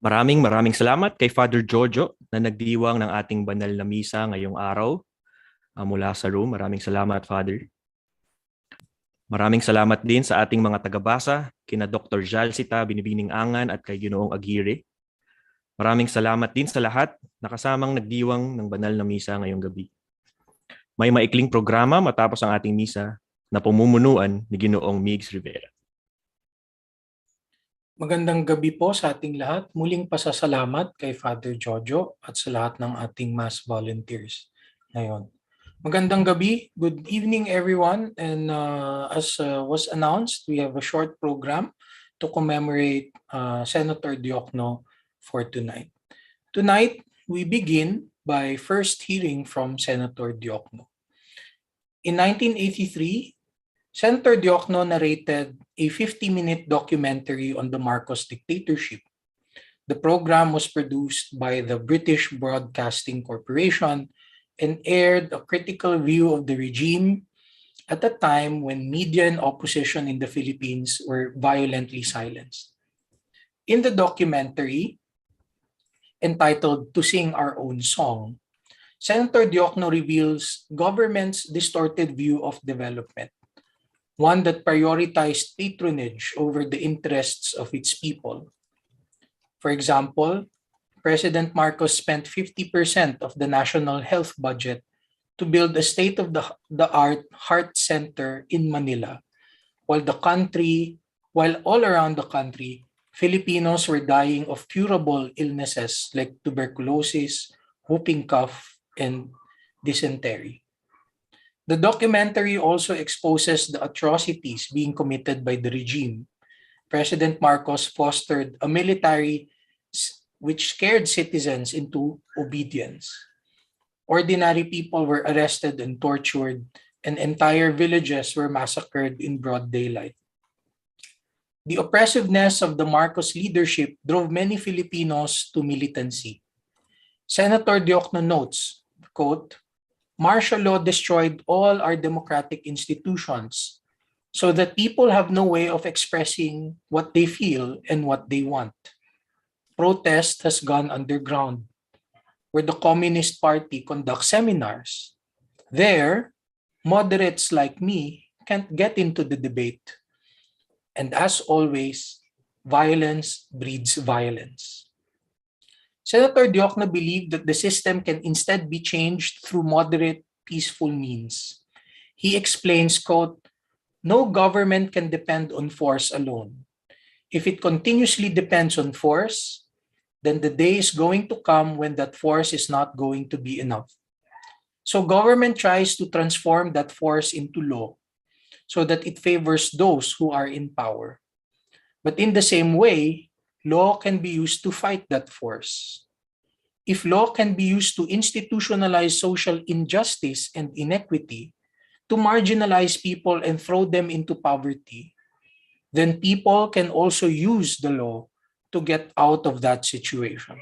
Maraming salamat kay Father Jojo na nagdiwang ng ating banal na misa ngayong araw mula sa room. Maraming salamat, Father. Maraming salamat din sa ating mga tagabasa, kina Dr. Jalsita Binibining Angan at kay Ginoong Aguirre. Maraming salamat din sa lahat na kasamang nagdiwang ng banal na misa ngayong gabi. May maikling programa matapos ang ating misa na pamumunuan ni Ginoong Migs Rivera. Magandang gabi po sa ating lahat. Muling pasasalamat kay Father Jojo at sa lahat ng ating mass volunteers ngayon. Magandang gabi. Good evening, everyone. And as was announced, we have a short program to commemorate Senator Diokno for tonight. Tonight, we begin by first hearing from Senator Diokno. In 1983, Senator Diokno narrated a 50-minute documentary on the Marcos dictatorship. The program was produced by the British Broadcasting Corporation and aired a critical view of the regime at a time when media and opposition in the Philippines were violently silenced. In the documentary, entitled To Sing Our Own Song, Senator Diokno reveals government's distorted view of development, one that prioritized patronage over the interests of its people. For example, President Marcos spent 50% of the national health budget to build a state-of-the-art heart center in Manila, while all around the country, Filipinos were dying of curable illnesses like tuberculosis, whooping cough, and dysentery. The documentary also exposes the atrocities being committed by the regime. President Marcos fostered a military which scared citizens into obedience. Ordinary people were arrested and tortured, and entire villages were massacred in broad daylight. The oppressiveness of the Marcos leadership drove many Filipinos to militancy. Senator Diokno notes, quote, "Martial law destroyed all our democratic institutions so that people have no way of expressing what they feel and what they want. Protest has gone underground, where the Communist Party conducts seminars. There, moderates like me can't get into the debate. And as always, violence breeds violence." Senator Diokno believed that the system can instead be changed through moderate, peaceful means. He explains, quote, "No government can depend on force alone. If it continuously depends on force, then the day is going to come when that force is not going to be enough. So government tries to transform that force into law so that it favors those who are in power. But in the same way, law can be used to fight that force. If law can be used to institutionalize social injustice and inequity, to marginalize people and throw them into poverty, then people can also use the law to get out of that situation."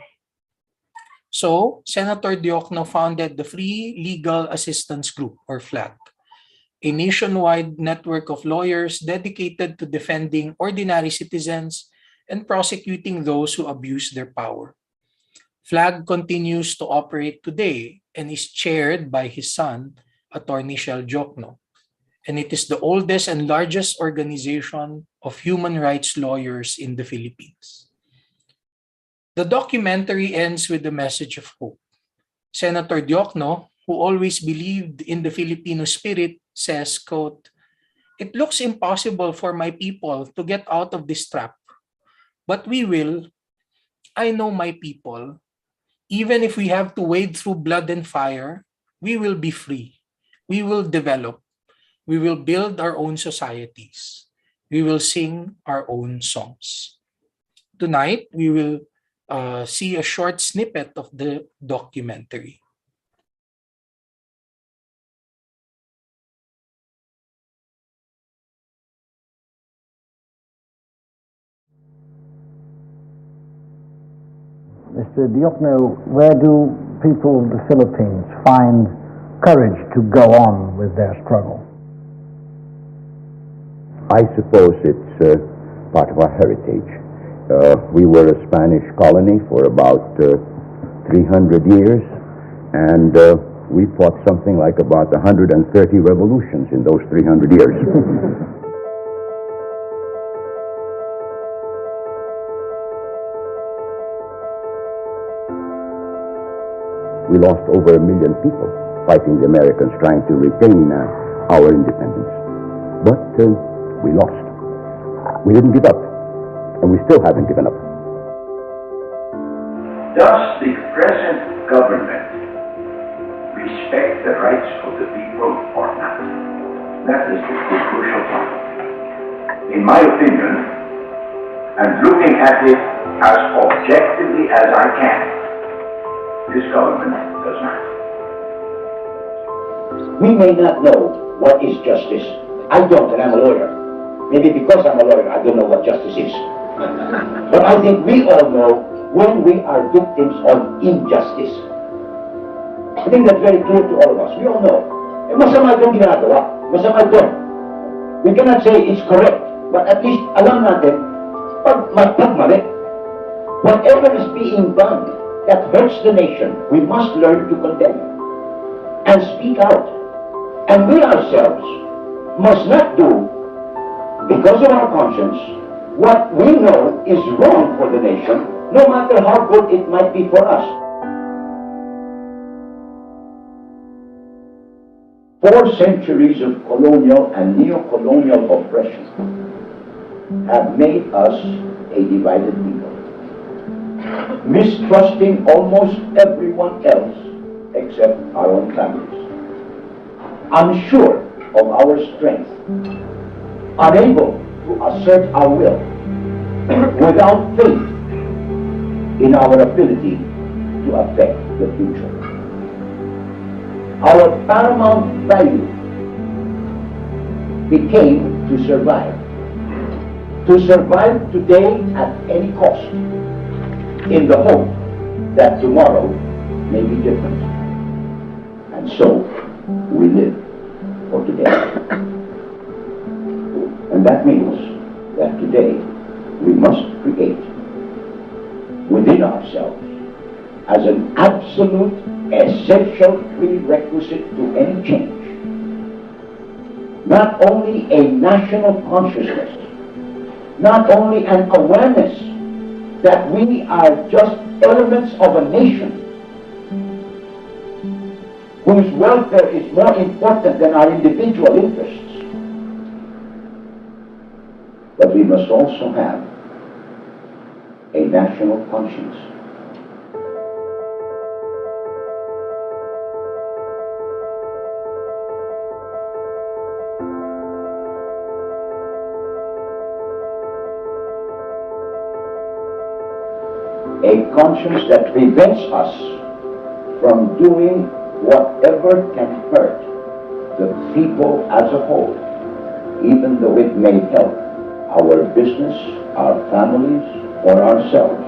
So, Senator Diokno founded the Free Legal Assistance Group, or FLAG, a nationwide network of lawyers dedicated to defending ordinary citizens and prosecuting those who abuse their power. FLAG continues to operate today and is chaired by his son, Attorney Shel Diokno, and it is the oldest and largest organization of human rights lawyers in the Philippines. The documentary ends with a message of hope. Senator Diokno, who always believed in the Filipino spirit, says, quote, "It looks impossible for my people to get out of this trap, but we will. I know my people. Even if we have to wade through blood and fire, we will be free. We will develop. We will build our own societies. We will sing our own songs." Tonight, we will see a short snippet of the documentary. Mr. Diokno, where do people of the Philippines find courage to go on with their struggle? I suppose it's part of our heritage. We were a Spanish colony for about 300 years, and we fought something like about 130 revolutions in those 300 years. We lost over 1 million people fighting the Americans, trying to retain our independence. But we lost. We didn't give up, and we still haven't given up. Does the present government respect the rights of the people or not? That is the crucial point. In my opinion, and looking at it as objectively as I can, this government does not. We may not know what is justice. I don't, and I'm a lawyer. Maybe because I'm a lawyer, I don't know what justice is. But I think we all know when we are victims of injustice. I think that's very clear to all of us. We all know. Masama itong ginagawa. Masama ito. We cannot say it's correct, but at least alam natin, pag mali, whatever is being done that hurts the nation, we must learn to condemn and speak out. And we ourselves must not do, because of our conscience, what we know is wrong for the nation, no matter how good it might be for us. 4 centuries of colonial and neo-colonial oppression have made us a divided people, mistrusting almost everyone else except our own families, unsure of our strength, unable to assert our will, without faith in our ability to affect the future. Our paramount value became to survive today at any cost, in the hope that tomorrow may be different. And so we live for today. And that means that today we must create within ourselves, as an absolute essential prerequisite to any change, not only a national consciousness, not only an awareness that we are just elements of a nation whose welfare is more important than our individual interests, but we must also have a national conscience. A conscience that prevents us from doing whatever can hurt the people as a whole, even though it may help our business, our families, or ourselves.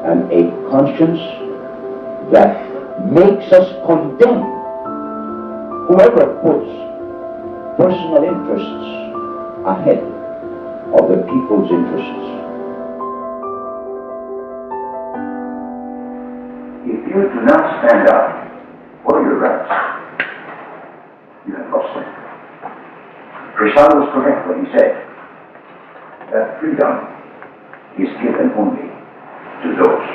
And a conscience that makes us condemn whoever puts personal interests ahead of the people's interests. If you do not stand up for your rights, you have lost them. Rizal was correct when he said that freedom is given only to those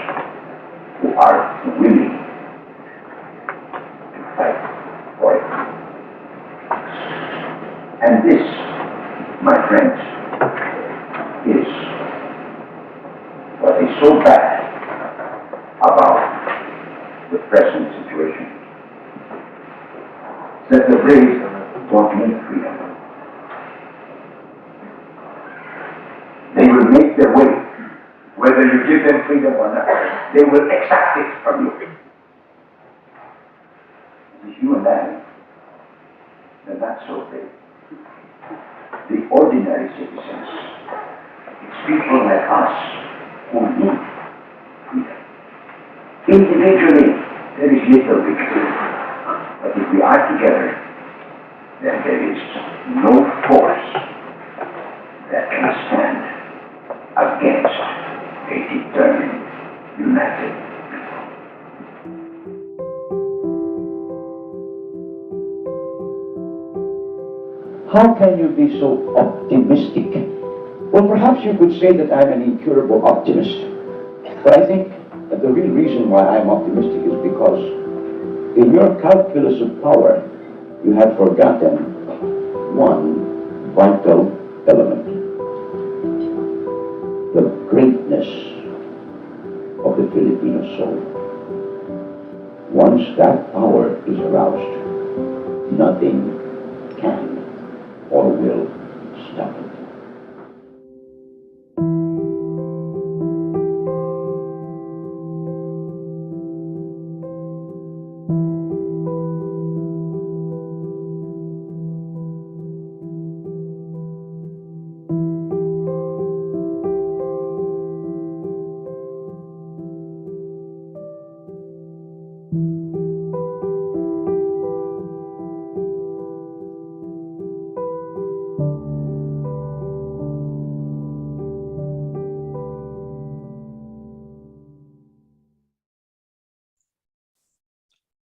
who are willing to fight for it. And this, my friends, is what is so bad about the present situation, that the brave don't need freedom. They will make their way, whether you give them freedom or not. They will exact it from you. The human man, they're not so brave. The ordinary citizens, it's people like us who need freedom. Individually, there is little we can do. But if we are together, then there is no force that can stand against How can you be so optimistic? Well, perhaps you could say that I'm an incurable optimist. But I think that the real reason why I'm optimistic is because in your calculus of power, you have forgotten one vital element. The greatness of the Filipino soul. Once that power is aroused, nothing can or will stop it.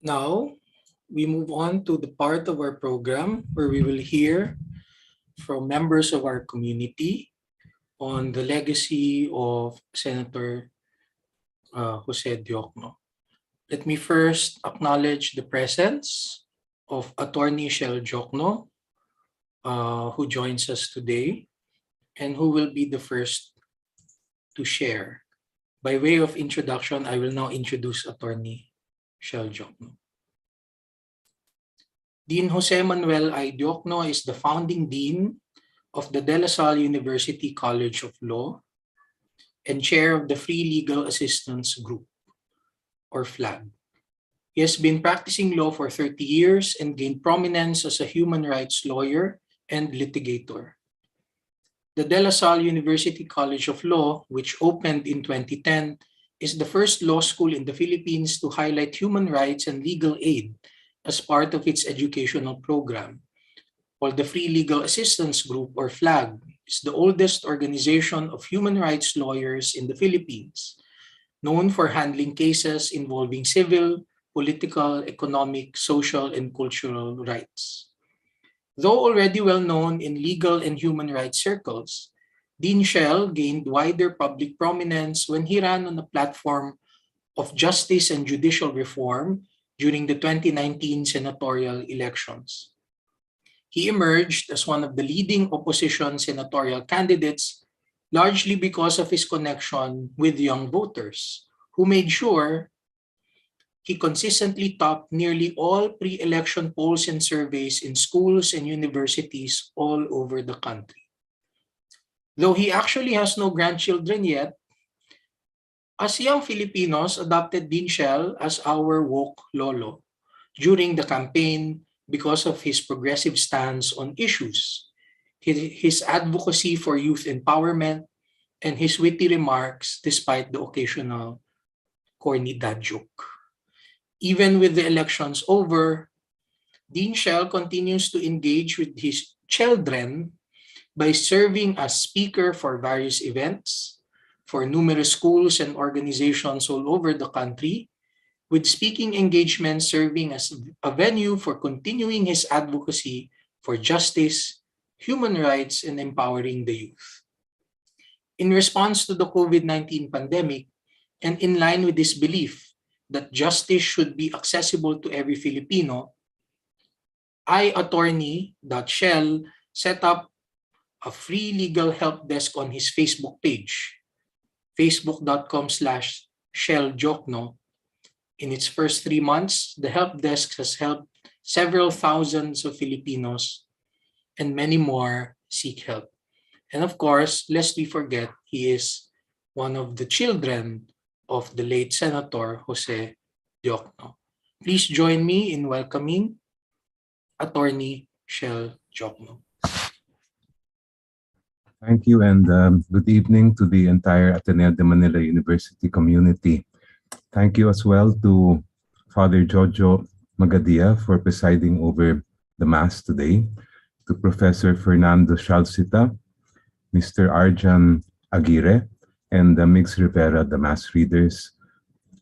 Now, we move on to the part of our program where we will hear from members of our community on the legacy of Senator Jose Diokno. Let me first acknowledge the presence of Attorney Shell Diokno, who joins us today and who will be the first to share. By way of introduction, I will now introduce Attorney Shell Diokno. Dean Jose Manuel I. Diokno is the founding dean of the De La Salle University College of Law and chair of the Free Legal Assistance Group, or FLAG. He has been practicing law for 30 years and gained prominence as a human rights lawyer and litigator. The De La Salle University College of Law, which opened in 2010, is the first law school in the Philippines to highlight human rights and legal aid as part of its educational program, while the Free Legal Assistance Group, or FLAG, is the oldest organization of human rights lawyers in the Philippines, known for handling cases involving civil, political, economic, social, and cultural rights. Though already well known in legal and human rights circles, Dean Shell gained wider public prominence when he ran on the platform of justice and judicial reform during the 2019 senatorial elections. He emerged as one of the leading opposition senatorial candidates, largely because of his connection with young voters, who made sure he consistently topped nearly all pre-election polls and surveys in schools and universities all over the country. Though he actually has no grandchildren yet, as young Filipinos adopted Dean Shell as our woke lolo during the campaign because of his progressive stance on issues, his advocacy for youth empowerment, and his witty remarks despite the occasional corny dad joke. Even with the elections over, Dean Shell continues to engage with his children by serving as speaker for various events, for numerous schools and organizations all over the country, with speaking engagements serving as a venue for continuing his advocacy for justice, human rights, and empowering the youth. In response to the COVID-19 pandemic, and in line with this belief that justice should be accessible to every Filipino, Attorney Shell set up a free legal help desk on his Facebook page, facebook.com/shelldiokno. In its first 3 months, the help desk has helped several thousands of Filipinos and many more seek help. And of course, lest we forget, he is one of the children of the late Senator Jose Diokno. Please join me in welcoming Attorney Shell Diokno. Thank you, and good evening to the entire Ateneo de Manila University community. Thank you as well to Father Jojo Magadia for presiding over the Mass today, to Professor Fernando Shalcita, Mr. Arjan Aguirre, and Mix Rivera, the Mass readers,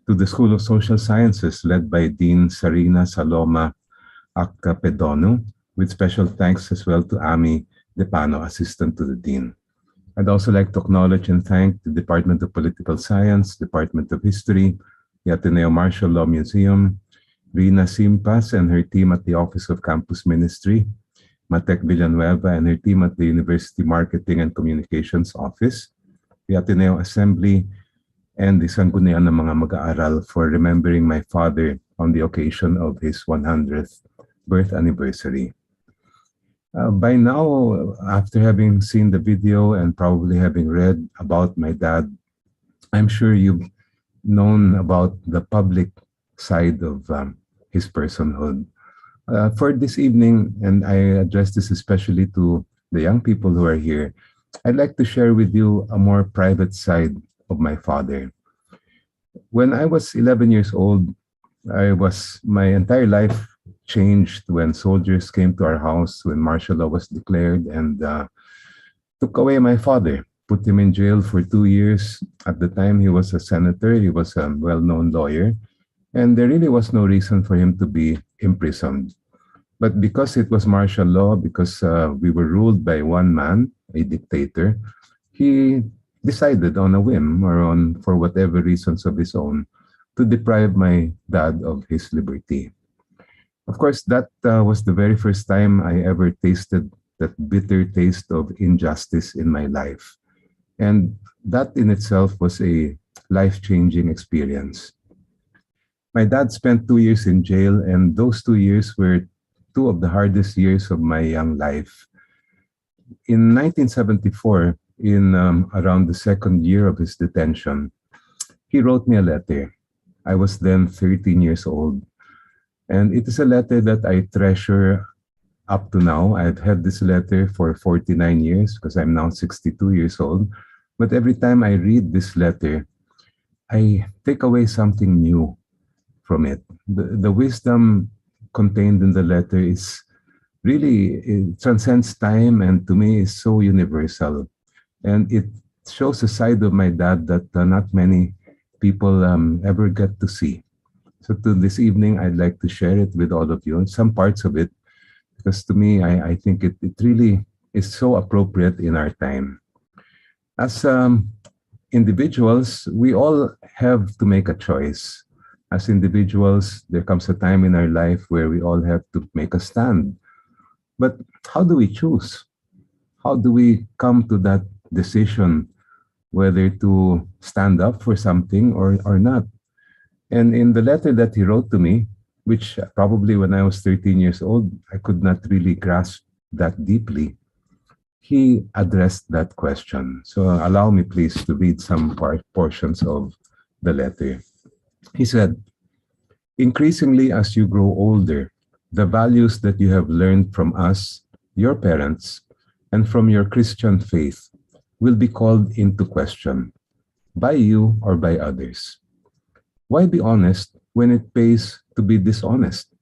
to the School of Social Sciences led by Dean Sarina Saloma Accapedono, with special thanks as well to Ami Depano, Assistant to the Dean. I'd also like to acknowledge and thank the Department of Political Science, Department of History, the Ateneo Martial Law Museum, Rina Simpas and her team at the Office of Campus Ministry, Matek Villanueva and her team at the University Marketing and Communications Office, the Ateneo Assembly, and the Sanggunian ng mga mag-aaral for remembering my father on the occasion of his 100th birth anniversary. By now, after having seen the video and probably having read about my dad, I'm sure you've known about the public side of his personhood. For this evening, and I address this especially to the young people who are here, I'd like to share with you a more private side of my father. When I was 11 years old, my entire life changed when soldiers came to our house, when martial law was declared, and took away my father, put him in jail for 2 years. At the time, he was a senator, he was a well-known lawyer, and there really was no reason for him to be imprisoned. But because it was martial law, because we were ruled by one man, a dictator, he decided on a whim or for whatever reasons of his own to deprive my dad of his liberty. Of course, that was the very first time I ever tasted that bitter taste of injustice in my life. And that in itself was a life-changing experience. My dad spent 2 years in jail, and those 2 years were two of the hardest years of my young life. In 1974, in around the second year of his detention, he wrote me a letter. I was then 13 years old. And it is a letter that I treasure up to now. I've had this letter for 49 years because I'm now 62 years old. But every time I read this letter, I take away something new from it. The wisdom contained in the letter is really, it transcends time, and to me is so universal. And it shows a side of my dad that not many people ever get to see. So to this evening, I'd like to share it with all of you, and some parts of it, because to me, I think it really is so appropriate in our time. As individuals, we all have to make a choice. As individuals, there comes a time in our life where we all have to make a stand. But how do we choose? How do we come to that decision whether to stand up for something or not? And in the letter that he wrote to me, which probably when I was 13 years old, I could not really grasp that deeply, he addressed that question. So allow me please to read some portions of the letter. He said, "Increasingly as you grow older, the values that you have learned from us, your parents, and from your Christian faith will be called into question by you or by others. Why be honest when it pays to be dishonest?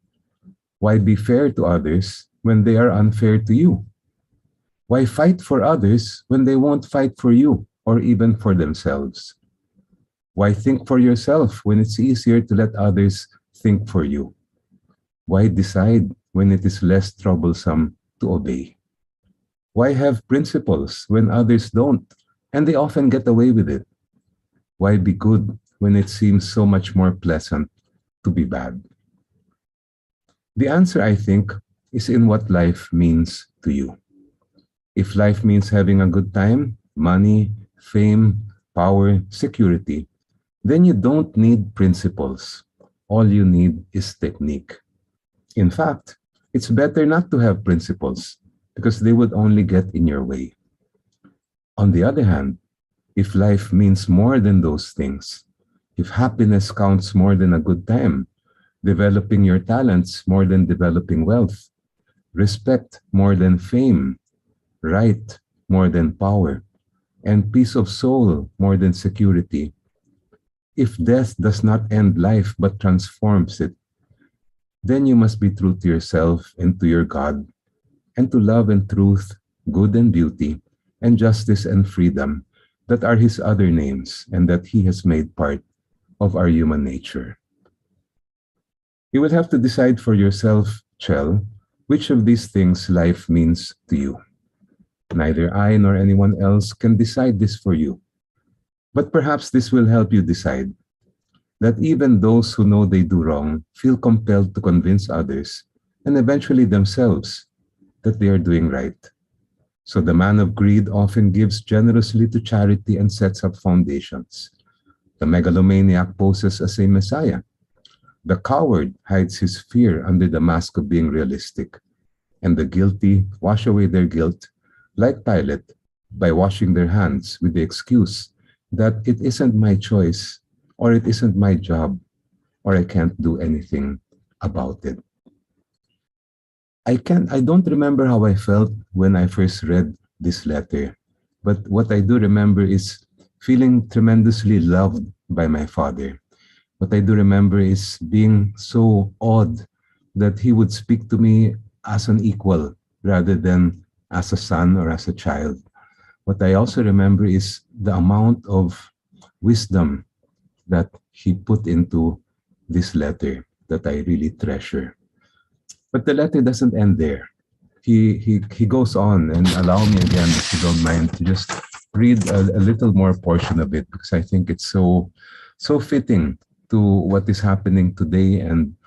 Why be fair to others when they are unfair to you? Why fight for others when they won't fight for you or even for themselves? Why think for yourself when it's easier to let others think for you? Why decide when it is less troublesome to obey? Why have principles when others don't, and they often get away with it? Why be good when it seems so much more pleasant to be bad?" The answer, I think, is in what life means to you. If life means having a good time, money, fame, power, security, then you don't need principles. All you need is technique. In fact, it's better not to have principles because they would only get in your way. On the other hand, if life means more than those things, if happiness counts more than a good time, developing your talents more than developing wealth, respect more than fame, right more than power, and peace of soul more than security, if death does not end life but transforms it, then you must be true to yourself and to your God, and to love and truth, good and beauty, and justice and freedom that are his other names and that he has made part of our human nature. You will have to decide for yourself, Chel, which of these things life means to you. Neither I nor anyone else can decide this for you. But perhaps this will help you decide that even those who know they do wrong feel compelled to convince others and eventually themselves that they are doing right. So the man of greed often gives generously to charity and sets up foundations. The megalomaniac poses as a messiah. The coward hides his fear under the mask of being realistic. And the guilty wash away their guilt, like Pilate, by washing their hands with the excuse that it isn't my choice, or it isn't my job, or I can't do anything about it. I don't remember how I felt when I first read this letter, but what I do remember is feeling tremendously loved by my father. What I do remember is being so awed that he would speak to me as an equal rather than as a son or as a child. What I also remember is the amount of wisdom that he put into this letter that I really treasure. But the letter doesn't end there. He goes on, and allow me again, if you don't mind, to just read a little more portion of it, because I think it's so fitting to what is happening today, and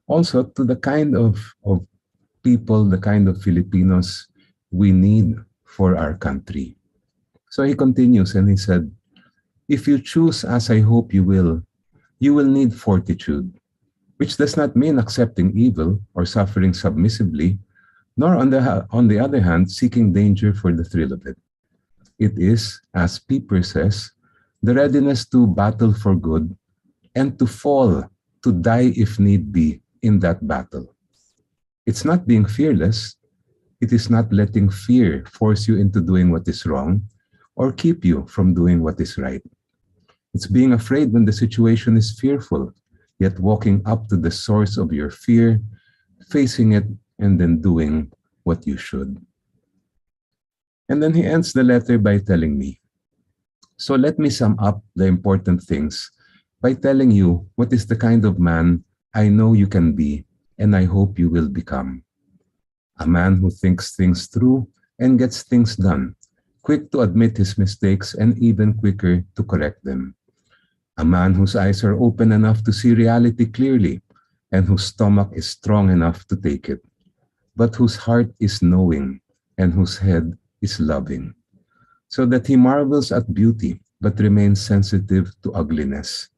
also to the kind of people, the kind of Filipinos we need for our country. So he continues and he said, if you choose as I hope you will need fortitude, which does not mean accepting evil or suffering submissively, nor on the other hand, seeking danger for the thrill of it. It is, as Pepe says, the readiness to battle for good and to fall, to die if need be in that battle. It's not being fearless. It is not letting fear force you into doing what is wrong or keep you from doing what is right. It's being afraid when the situation is fearful, yet walking up to the source of your fear, facing it, and then doing what you should. And then he ends the letter by telling me, so let me sum up the important things by telling you what is the kind of man I know you can be and I hope you will become. A man who thinks things through and gets things done, quick to admit his mistakes and even quicker to correct them. A man whose eyes are open enough to see reality clearly and whose stomach is strong enough to take it, but whose heart is knowing and whose head is loving, so that he marvels at beauty but remains sensitive to ugliness,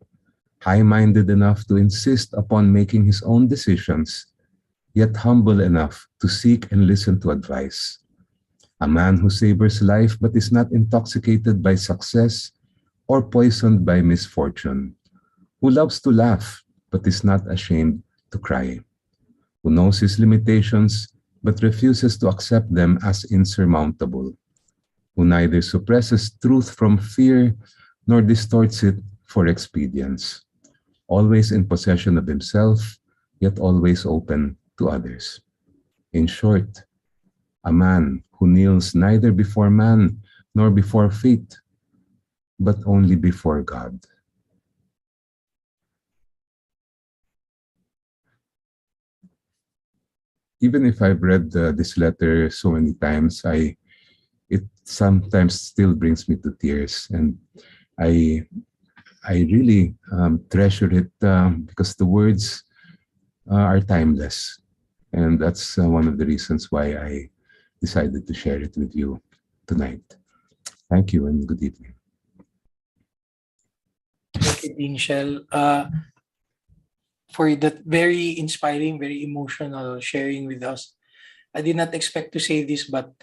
high-minded enough to insist upon making his own decisions, yet humble enough to seek and listen to advice. A man who savors life but is not intoxicated by success or poisoned by misfortune, who loves to laugh but is not ashamed to cry, who knows his limitations but refuses to accept them as insurmountable, who neither suppresses truth from fear nor distorts it for expedience, always in possession of himself, yet always open to others. In short, a man who kneels neither before man nor before fate, but only before God. Even if I've read this letter so many times, it sometimes still brings me to tears, and I really treasure it because the words are timeless, and that's one of the reasons why I decided to share it with you tonight. Thank you and good evening. Thank you, Dean Shell, for that very inspiring, very emotional sharing with us. I did not expect to say this, but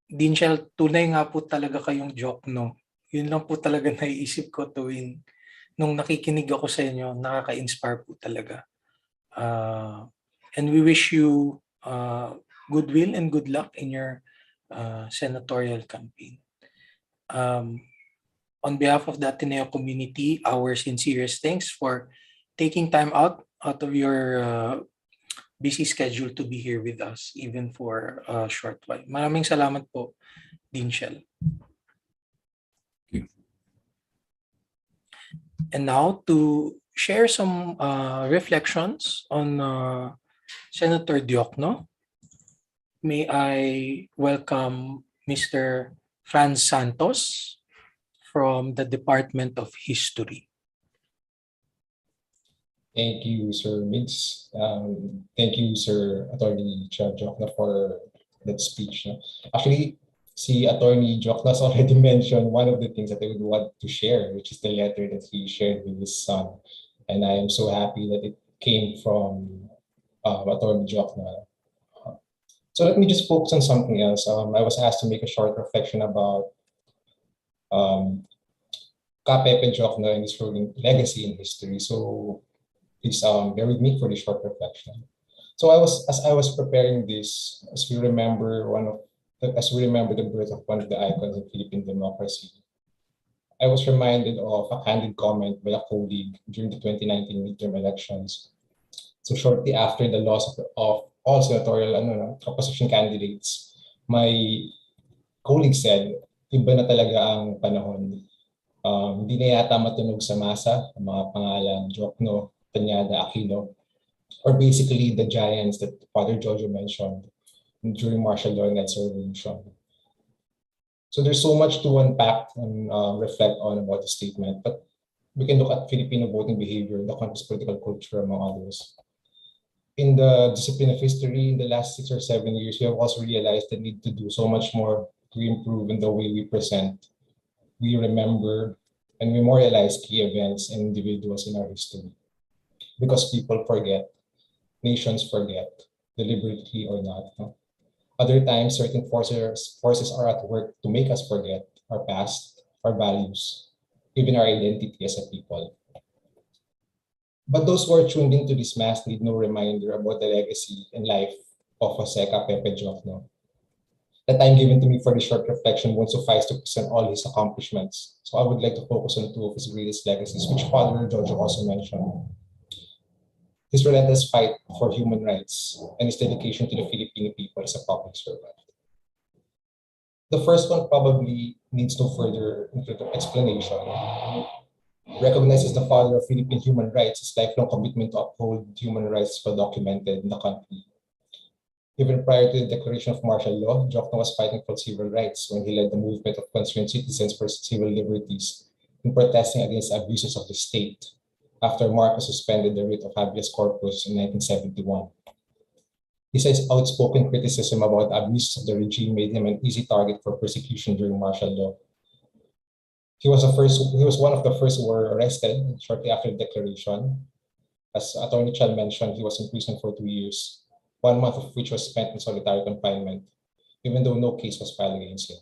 Dean Shell, tunay nga po talaga kayong Diokno. Yun lang po talaga naiisip ko tuwing nung nakikinig ako sa inyo, nakaka-inspire po talaga. And we wish you goodwill and good luck in your senatorial campaign. On behalf of the Ateneo community, our sincerest thanks for taking time out of your busy schedule to be here with us, even for a short while. Maraming salamat po, Dean Shell. And now to share some reflections on Senator Diokno. May I welcome Mr. Franz Santos from the Department of History. Thank you, Sir Migs. Thank you, Sir Attorney Diokno, for that speech. Actually, si Attorney Diokno has already mentioned one of the things that I would want to share, which is the letter that he shared with his son. And I am so happy that it came from Attorney Diokno. So let me just focus on something else. I was asked to make a short reflection about Pepe Diokno and his legacy in history. So please bear with me for this short reflection. So as I was preparing this, as we remember the birth of one of the icons of Philippine democracy, I was reminded of a candid comment by a colleague during the 2019 midterm elections. So shortly after the loss of all senatorial opposition candidates, my colleague said, iba na talaga ang panahon. Hindi na yata matunog sa masa ang mga pangalan Diokno, Tanyada, Aquino, or basically the giants that Father Jojo mentioned during martial law and revolution. So there's so much to unpack and reflect on about the statement, but we can look at Filipino voting behavior, the country's political culture, among others. In the discipline of history, in the last 6 or 7 years, we have also realized the need to do so much more to improve in the way we present, we remember, and memorialize key events and individuals in our history. Because people forget, nations forget, deliberately or not. Other times, certain forces are at work to make us forget our past, our values, even our identity as a people. But those who are tuned into this mass need no reminder about the legacy and life of Jose Pepe Diokno. The time given to me for this short reflection won't suffice to present all his accomplishments, so I would like to focus on 2 of his greatest legacies, which Father Jojo also mentioned. His relentless fight for human rights and his dedication to the Filipino people as a public servant. The first one probably needs no further explanation. Recognized as the father of Philippine human rights, his lifelong commitment to uphold human rights well documented in the country. Even prior to the declaration of martial law, Diokno was fighting for civil rights when he led the movement of concerned citizens for civil liberties in protesting against abuses of the state after Marcos suspended the writ of habeas corpus in 1971. His outspoken criticism about abuses of the regime made him an easy target for persecution during martial law. He was one of the first who were arrested shortly after the declaration. As Attorney Chan mentioned, he was in prison for 2 years, 1 month of which was spent in solitary confinement, even though no case was filed against him.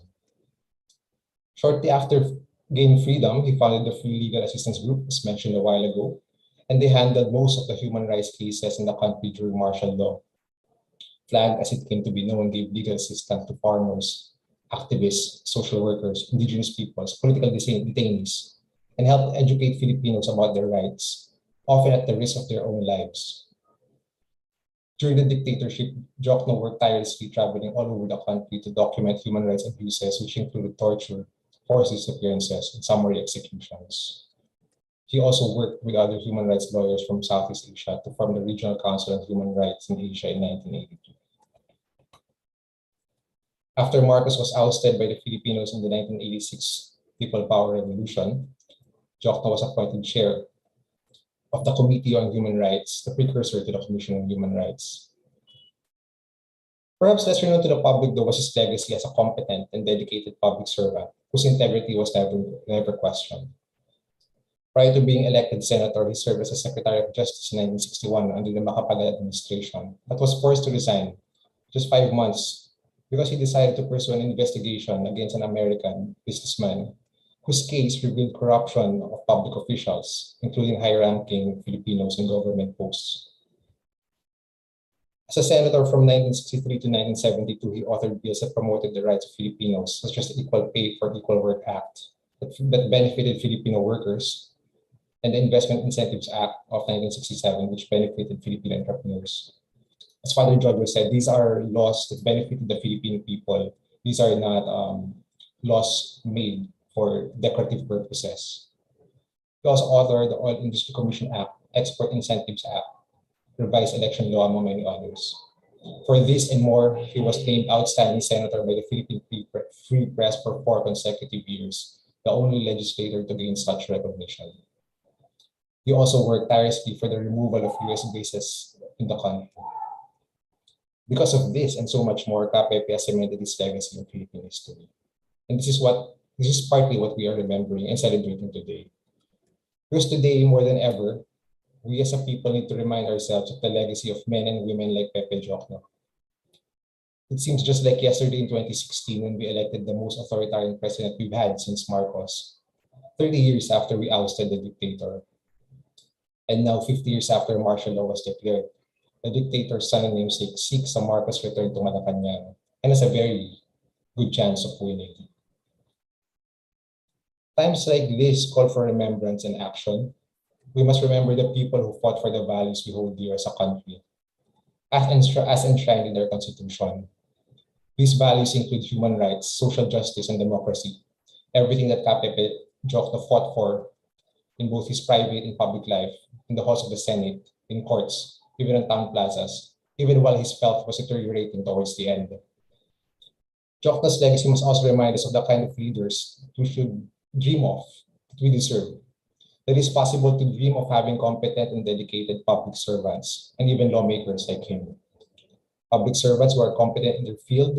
Shortly after gaining freedom, he founded the Free Legal Assistance Group, as mentioned a while ago, and they handled most of the human rights cases in the country during martial law. FLAG, as it came to be known, gave legal assistance to farmers, activists, social workers, indigenous peoples, political detainees, and helped educate Filipinos about their rights, often at the risk of their own lives. During the dictatorship, Diokno worked tirelessly traveling all over the country to document human rights abuses, which included torture, forced disappearances, and summary executions. He also worked with other human rights lawyers from Southeast Asia to form the Regional Council on Human Rights in Asia in 1982. After Marcos was ousted by the Filipinos in the 1986 People Power Revolution, Diokno was appointed chair of the Committee on Human Rights, the precursor to the Commission on Human Rights. Perhaps lesser known to the public, though, was his legacy as a competent and dedicated public servant whose integrity was never questioned. Prior to being elected senator, he served as a Secretary of Justice in 1961 under the Macapagal administration, but was forced to resign just 5 months because he decided to pursue an investigation against an American businessman whose case revealed corruption of public officials, including high-ranking Filipinos in government posts. As a senator from 1963 to 1972, he authored bills that promoted the rights of Filipinos, such as the Equal Pay for Equal Work Act, that benefited Filipino workers, and the Investment Incentives Act of 1967, which benefited Filipino entrepreneurs. As Father Jojo said, these are laws that benefited the Filipino people. These are not laws made for decorative purposes. He also authored the Oil Industry Commission Act, Export Incentives Act, revised election law, among many others. For this and more, he was named Outstanding Senator by the Philippine Free Press for 4 consecutive years, the only legislator to gain such recognition. He also worked tirelessly for the removal of US bases in the country. Because of this and so much more, Pepe has cemented his legacy in Philippine history. And this is partly what we are remembering and celebrating today. Because today, more than ever, we as a people need to remind ourselves of the legacy of men and women like Pepe Diokno. It seems just like yesterday in 2016 when we elected the most authoritarian president we've had since Marcos, 30 years after we ousted the dictator. And now 50 years after martial law was declared, the dictator's son and namesake seeks a Marcos return to Malacanang and has a very good chance of winning. Times like this call for remembrance and action. We must remember the people who fought for the values we hold dear as a country, as enshrined in our Constitution. These values include human rights, social justice, and democracy, everything that Pepe Diokno fought for in both his private and public life, in the halls of the Senate, in courts, even in town plazas, even while his health was deteriorating towards the end. Diokno's legacy must also remind us of the kind of leaders we should dream of, that we deserve. That it's possible to dream of having competent and dedicated public servants, and even lawmakers like him. Public servants who are competent in their field,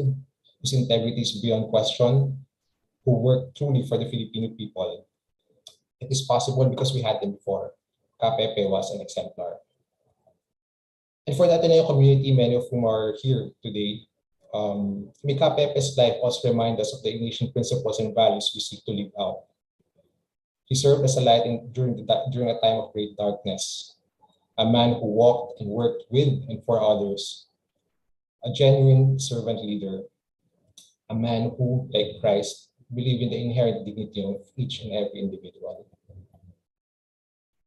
whose integrity is beyond question, who work truly for the Filipino people. It is possible because we had them before. Pepe was an exemplar. And for the Ateneo community, many of whom are here today, Pepe's life also reminds us of the Ignatian principles and values we seek to live out. He served as a light during a time of great darkness, a man who walked and worked with and for others, a genuine servant leader, a man who, like Christ, believed in the inherent dignity of each and every individual.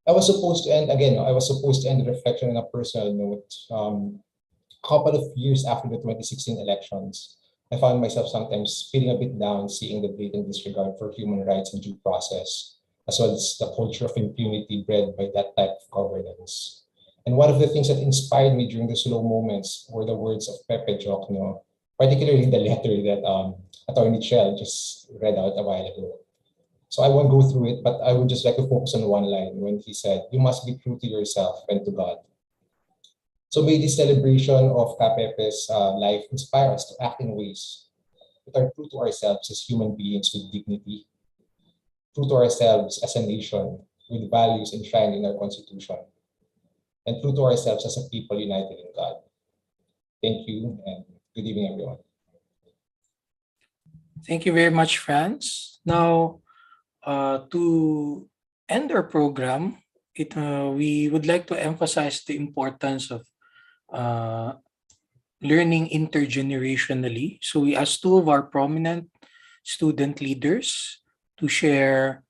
I was supposed to end the reflection on a personal note. A couple of years after the 2016 elections, I found myself sometimes feeling a bit down seeing the blatant disregard for human rights and due process, as well as the culture of impunity bred by that type of governance. And one of the things that inspired me during the slow moments were the words of Pepe Diokno, particularly the letter that Attorney Chell just read out a while ago. So I won't go through it, but I would just like to focus on one line when he said, "You must be true to yourself and to God." So may this celebration of Pepe's life inspire us to act in ways that are true to ourselves as human beings with dignity, true to ourselves as a nation with values enshrined in our Constitution, and true to ourselves as a people united in God. Thank you, and good evening, everyone. Thank you very much, Franz. Now, to end our program, we would like to emphasize the importance of learning intergenerationally. So we asked two of our prominent student leaders to share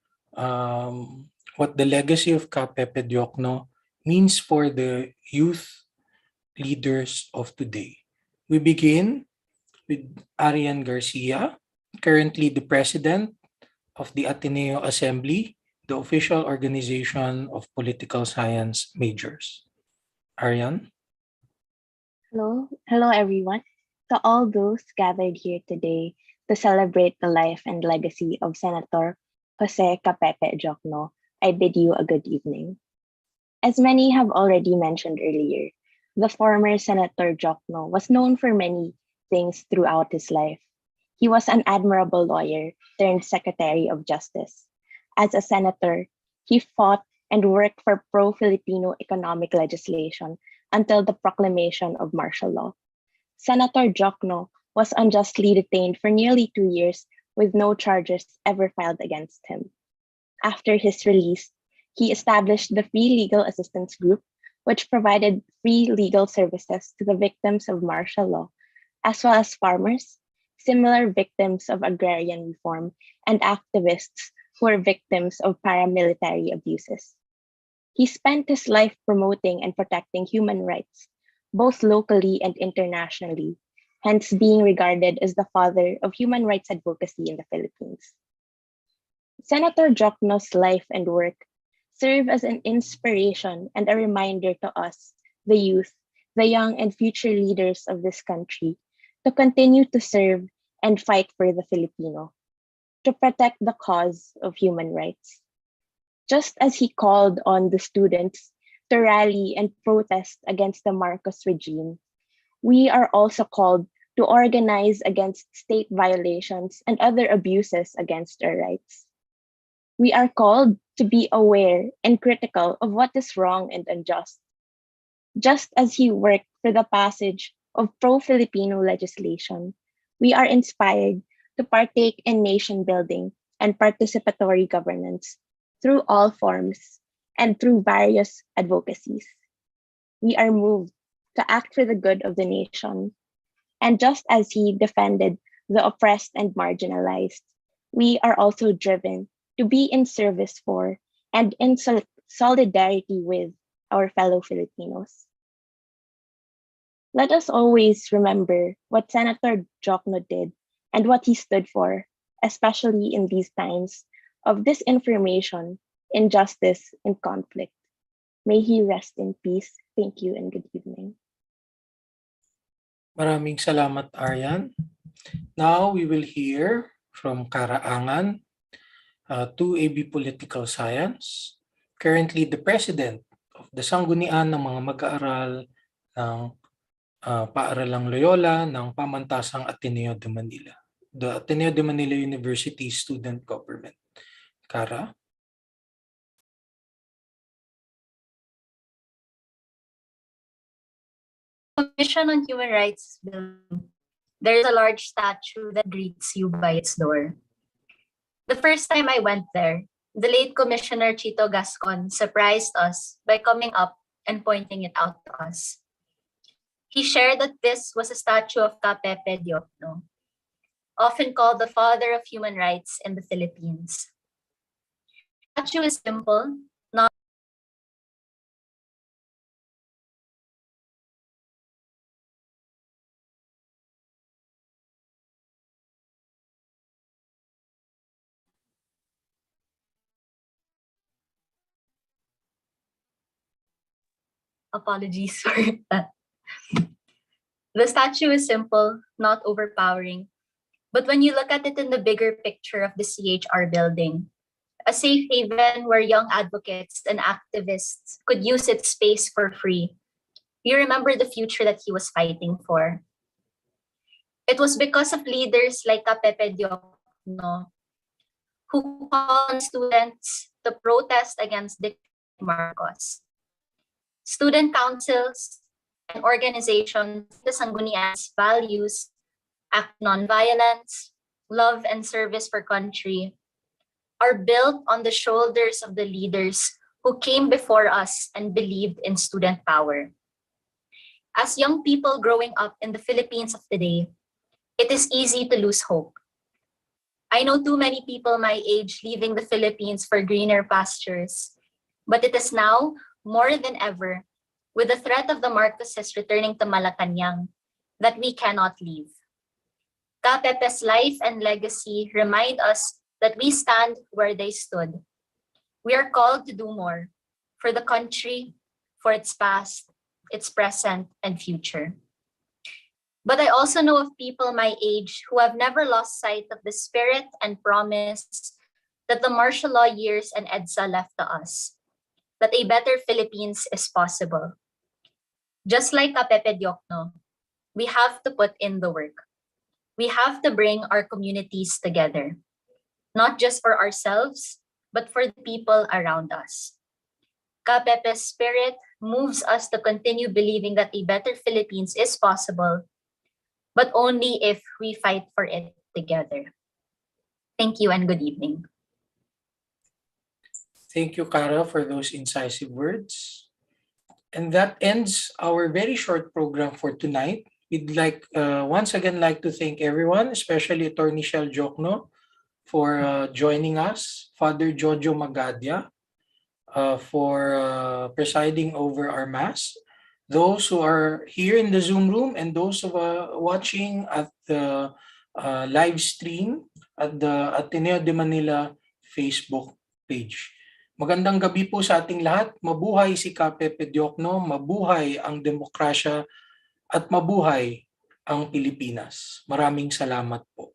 what the legacy of Pepe Diokno means for the youth leaders of today. We begin with Arian Garcia, currently the president of the Ateneo Assembly, the official organization of political science majors. Arian? Hello everyone. To all those gathered here today to celebrate the life and legacy of Senator Jose Pepe Diokno, I bid you a good evening. As many have already mentioned earlier, the former Senator Diokno was known for many things throughout his life. He was an admirable lawyer turned Secretary of Justice. As a senator, he fought and worked for pro-Filipino economic legislation until the proclamation of martial law. Senator Diokno was unjustly detained for nearly 2 years with no charges ever filed against him. After his release, he established the Free Legal Assistance Group, which provided free legal services to the victims of martial law, as well as farmers, similar victims of agrarian reform, and activists who were victims of paramilitary abuses. He spent his life promoting and protecting human rights, both locally and internationally, hence being regarded as the father of human rights advocacy in the Philippines. Senator Diokno's life and work serve as an inspiration and a reminder to us the youth, the young and future leaders of this country to continue to serve and fight for the Filipino, to protect the cause of human rights. Just as he called on the students to rally and protest against the Marcos regime, we are also called to organize against state violations and other abuses against our rights. We are called to be aware and critical of what is wrong and unjust. Just as he worked for the passage of pro-Filipino legislation, we are inspired to partake in nation building and participatory governance through all forms and through various advocacies. We are moved to act for the good of the nation. And just as he defended the oppressed and marginalized, we are also driven to be in service for and in solidarity with our fellow Filipinos. Let us always remember what Senator Diokno did and what he stood for, especially in these times of disinformation, injustice, and conflict. May he rest in peace. Thank you and good evening. Maraming salamat, Aryan. Now we will hear from Karaangan, 2AB Political Science, currently the President of the Sanggunian ng mga mag-aaral ng Paaralang Loyola ng Pamantasang Ateneo de Manila, the Ateneo de Manila University Student Government. Kara? Commission on Human Rights building, there is a large statue that greets you by its door. The first time I went there, the late Commissioner Chito Gascon surprised us by coming up and pointing it out to us. He shared that this was a statue of Pepe Diokno, often called the father of human rights in the Philippines. The statue is simple, not apologies for that. The statue is simple, not overpowering, but when you look at it in the bigger picture of the CHR building, a safe haven where young advocates and activists could use its space for free, you remember the future that he was fighting for. It was because of leaders like Pepe Diokno who called on students to protest against Dictator Marcos. Student councils and organizations, the Sanggunian's values, act nonviolence, love and service for country, are built on the shoulders of the leaders who came before us and believed in student power. As young people growing up in the Philippines of today, it is easy to lose hope. I know too many people my age leaving the Philippines for greener pastures, but it is now, more than ever, with the threat of the Marcoses returning to Malacanang, that we cannot leave. Pepe's life and legacy remind us that we stand where they stood. We are called to do more for the country, for its past, its present, and future. But I also know of people my age who have never lost sight of the spirit and promise that the martial law years and EDSA left to us, that a better Philippines is possible. Just like Pepe Diokno, we have to put in the work. We have to bring our communities together, not just for ourselves, but for the people around us. Pepe's spirit moves us to continue believing that a better Philippines is possible, but only if we fight for it together. Thank you and good evening. Thank you, Kara, for those incisive words. And that ends our very short program for tonight. We'd like once again like to thank everyone, especially Attorney Shell Diokno, for joining us, Father Jojo Magadia, for presiding over our Mass, those who are here in the Zoom room, and those who are watching at the live stream at the Ateneo de Manila Facebook page. Magandang gabi po sa ating lahat. Mabuhay si Pepe Diokno, mabuhay ang demokrasya at mabuhay ang Pilipinas. Maraming salamat po.